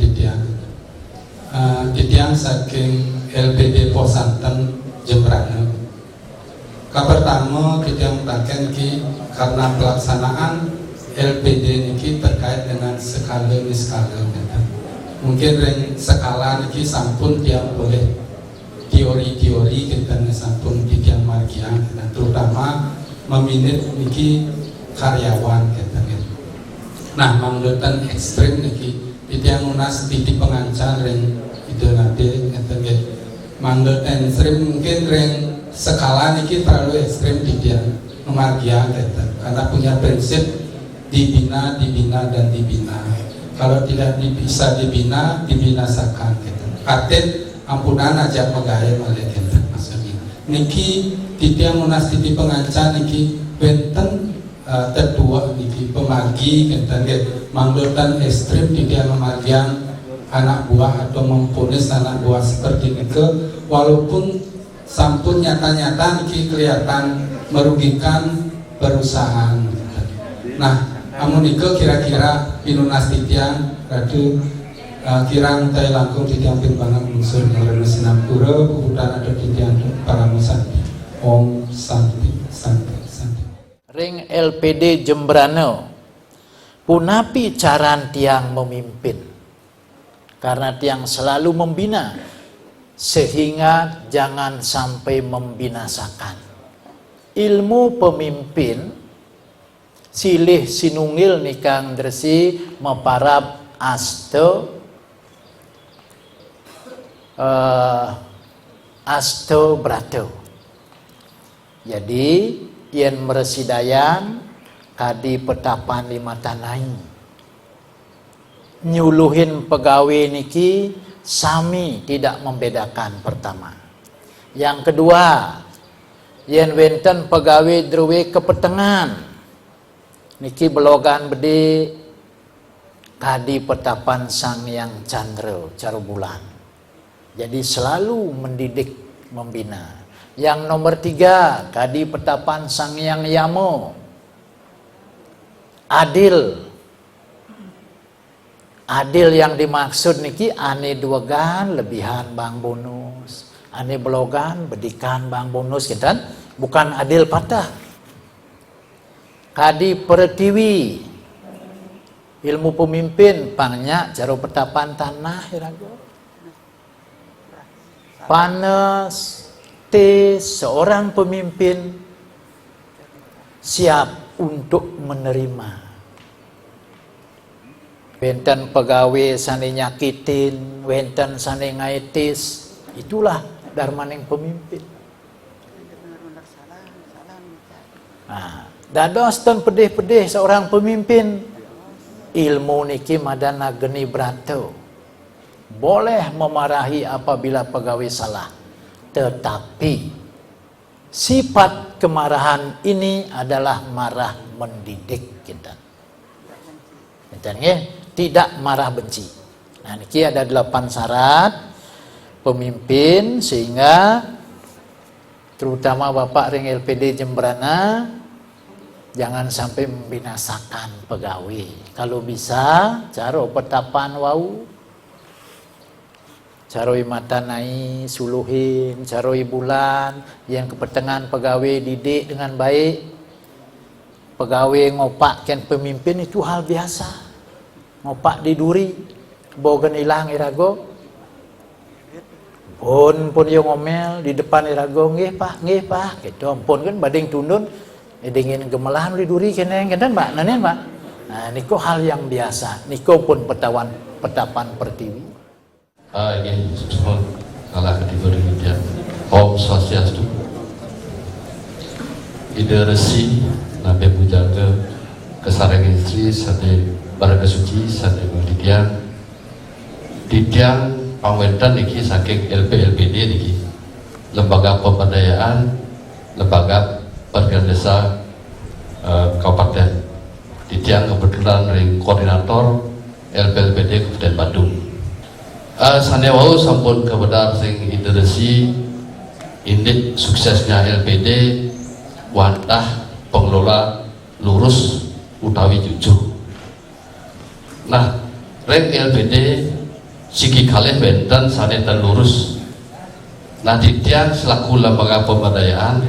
tidiang saking LPD Posanten Jembrana. Pertama tidiang pipaken ki karena pelaksanaan LPD niki terkait dengan skala niskala. Mungkin ring skala niki sampun tiang boleh teori-teori kita sampun tiang margian, terutama meminit niki karyawan kita. Nah, manglutan ekstrim niki tiang unas titik pengancan ring itu nanti kita manglutan ekstrim mungkin ring skala niki terlalu ekstrim tiang margian kita, karena punya prinsip dibina, dan dibina. Kalau tidak bisa dibina, dibinasakan. Artinya ampunan aja pegawai malaikat maksudnya. Niki tiang munas titi pengancan niki benten tertua niki pemagi kita manglutan ekstrim tiang memargian anak buah atau mempunis anak buah seperti itu, walaupun sampun nyata-nyata niki kelihatan merugikan perusahaan. Nah, amuniko kira-kira pinunas titiang radu kirang tay langkung titiang pinbangan unsur ngarana Sinapura puputan ada titiang para musanti. Om Santi Santi Santi. Ring LPD Jembrana punapi caran tiang memimpin, karena tiang selalu membina sehingga jangan sampai membinasakan. Ilmu pemimpin silih sinungil nikang dresi meparab asto brato. Jadi yen meresidayan kadi petapan lima tanai, nyuluhin pegawai niki sami tidak membedakan pertama. Yang kedua, yen wenten pegawai druwe kepetengan niki belogan bede kadi petapan Sang Yang Chandra Caru Bulan. Jadi selalu mendidik, membina. Yang nomor 3, kadi petapan Sang Yang Yamo. Adil. Adil yang dimaksud niki ane duagan lebihan bang bonus, ane belogan bedikan bang bonus gitu kan? Bukan adil patah. Kadi pertiwi, ilmu pemimpin pangnya jaro petapan tanah irago. Panas, seorang pemimpin siap untuk menerima. Wenten pegawai sane nyakitin, wenten sane ngaitis, itulah darmaning pemimpin. Nah, dados ton pedih-pedih seorang pemimpin. Ilmu niki madana geni brato. Boleh memarahi apabila pegawai salah. Tetapi sifat kemarahan ini adalah marah mendidik kita. Tidak marah benci. Nah, niki ada 8 syarat pemimpin sehingga terutama Bapak ring LPD Jembrana, jangan sampai membinasakan pegawai. Kalau bisa, caro petapan wau, caroi matanai, suluhin, caroi bulan, yang kepetengan pegawai didik dengan baik, pegawai ngopak kan pemimpin itu hal biasa, ngopak di duri, bogan hilang irago, pun yang ngomel di depan irago, nggih pak, gitu, ampun kan bading tundun, dingin gemelahan di duri keneng, kan mbak, nanen mbak, nah niko hal yang biasa, niko pun petapan pertiwi. Ingin mohon kalah diberi media Om Swastiastu, Ideresi Nabi Pujaga Kesarang Istri Sade Baraga Suci Sade Mulidian Didiang Pangwetan niki saking LPLPD niki Lembaga Pemberdayaan Lembaga Pergerakan Desa Kabupaten Didiang kebetulan ring koordinator LPLPD Kabupaten Bandung. Sanewau sampun kebenar sing Ideresi indit suksesnya LPD wantah pengelola lurus utawi jujur. Nah, reng LPD sigi kalih benten sanetan lurus. Nah, Didiang selaku lembaga pemberdayaan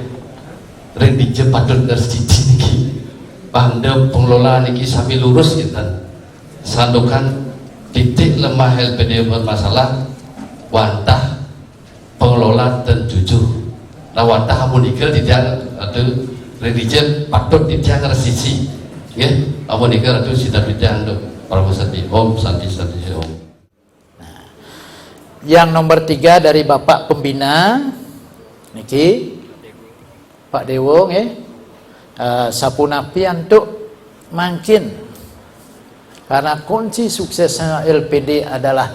reng dijem patut ngersiji niki pande pengelola niki sami lurus kinten. Sandukan titik lemah LPD bermasalah wantah pengelola dan jujur. Nah wantah amun ikel tidak atau religion patut tidak resisi ya amun ikel atau sidang bidang para musati Om Santi Om. Nah, yang nomor 3 dari Bapak Pembina niki Pak Dewo sapunapi untuk makin. Karena kunci suksesnya LPD adalah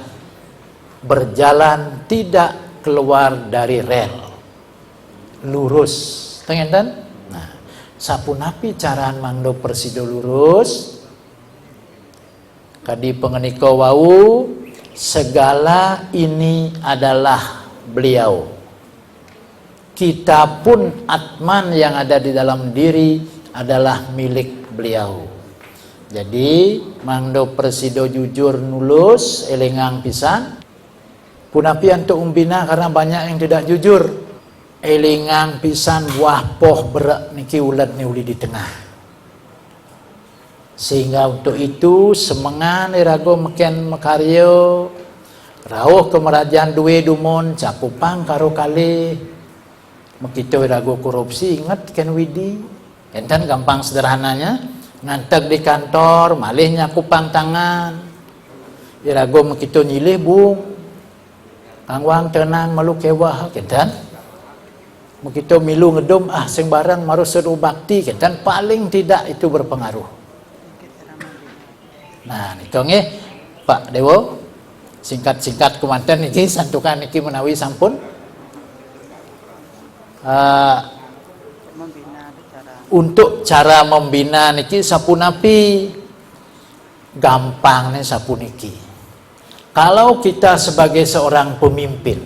berjalan tidak keluar dari rel, lurus, tengen. Nah, sapunapi caraan mangdo persido lurus, kadi pengeniko wau, segala ini adalah beliau. Kita pun atman yang ada di dalam diri adalah milik beliau. Jadi mangdo presido jujur nulus elingang pisan punapi untuk umbina karena banyak yang tidak jujur elingang pisan buah poh berak niki ulat ni uli di tengah, sehingga untuk itu semengan irago meken mekaryo rawuh kemerajaan duwe dumon cakupang karo kali mekito irago korupsi ingat ken widi enten gampang sederhananya ngantek di kantor, malihnya kupang tangan. Irago mekito nyilih bung. Kangwang tenang malu kewah kedan. Mekito milu ngedum sing barang maru seru bakti kedan paling tidak itu berpengaruh. Nah, niko nggih Pak Dewo. Singkat-singkat kumanten niki santukan niki menawi sampun. Untuk cara membina niki sapunapi gampang nih sapuniki. Kalau kita sebagai seorang pemimpin,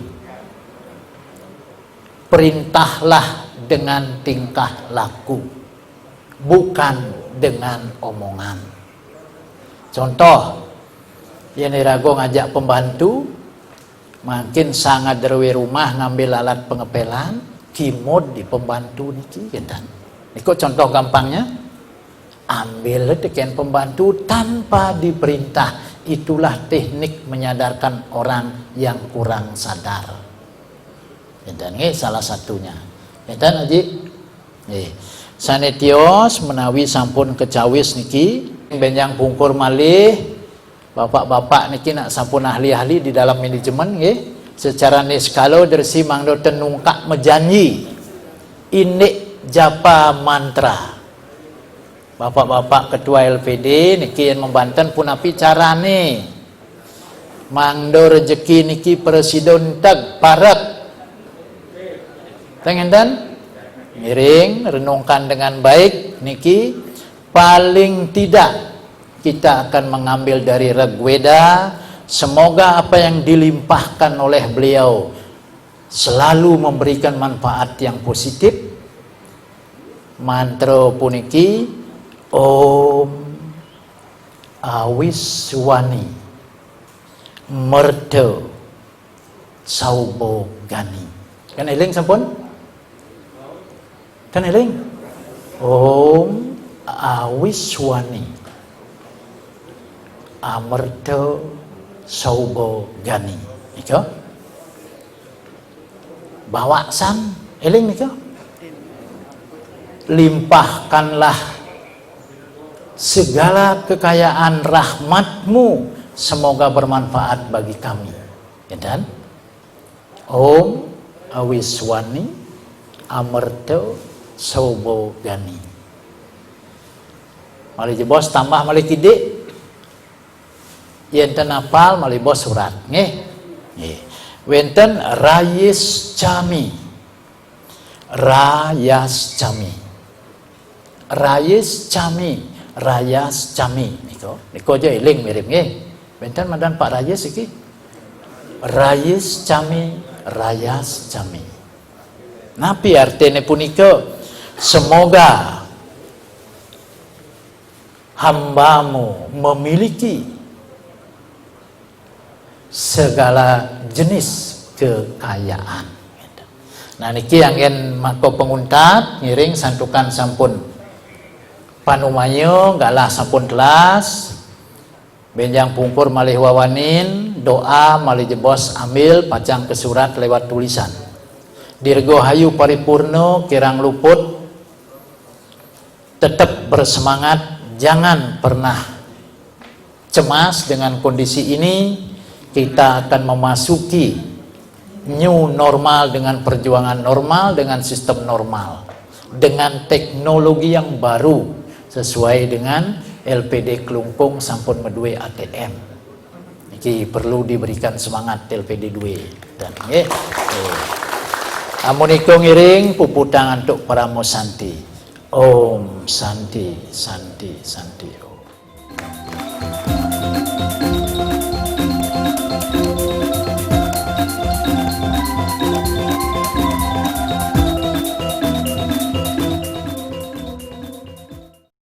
perintahlah dengan tingkah laku, bukan dengan omongan. Contoh, yang dirago ngajak pembantu, makin sangat derwe rumah ngambil alat pengepelan, kimod di pembantu niki kedan. Ikut contoh gampangnya, ambil teken pembantu tanpa diperintah. Itulah teknik menyadarkan orang yang kurang sadar. Dan ini salah satunya. Dan aji, sanetios menawi sampun kecawis niki, benjang pungkur malih, bapak-bapak niki nak sampun ahli-ahli di dalam manajemen, secara niskalo dersi mangdo tenungkak mejanji, ini japa mantra. Bapak-bapak ketua LPD niki yang membanten punapi carane mangdo rejeki niki presiden tag parat tengen dan miring renungkan dengan baik niki paling tidak kita akan mengambil dari Regweda. Semoga apa yang dilimpahkan oleh beliau selalu memberikan manfaat yang positif. Mantra puniki Om Awiswani Merda Saubo Gani. Kan eling sampun? Kan eling? Om Awiswani Amerda Saubo Gani. Nika bawa san eling nika. Limpahkanlah segala kekayaan rahmatmu, semoga bermanfaat bagi kami. Ya dan Om Awiswani Amerda Saubo Gani. Mali jebos tambah mali kidik. Yenten apal mali bos surat. Nggih. Nggih. Wenten Rayis Cami. Rayas Cami. Rayis Cami. Rayas Cami. Niko aja eling mirip nggih. Wenten madan Pak Rayis iki. Rayis Cami. Rayas Cami. Napi artine punika semoga hambamu memiliki segala jenis kekayaan. Nah niki angin mako penguntat ngiring santukan sampun panumayo galah sampun telas benjang pungkur malih wawanin doa malih jebos ambil pacang ke surat lewat tulisan. Dirgo hayu paripurno kirang luput, tetap bersemangat, jangan pernah cemas dengan kondisi ini. Kita akan memasuki new normal dengan perjuangan normal, dengan sistem normal, dengan teknologi yang baru sesuai dengan LPD Klungkung sampun medue ATM. Ini perlu diberikan semangat LPD 2 dan amuniko ngiring puputang untuk para mosanti. Om Santi Santi Santi Om.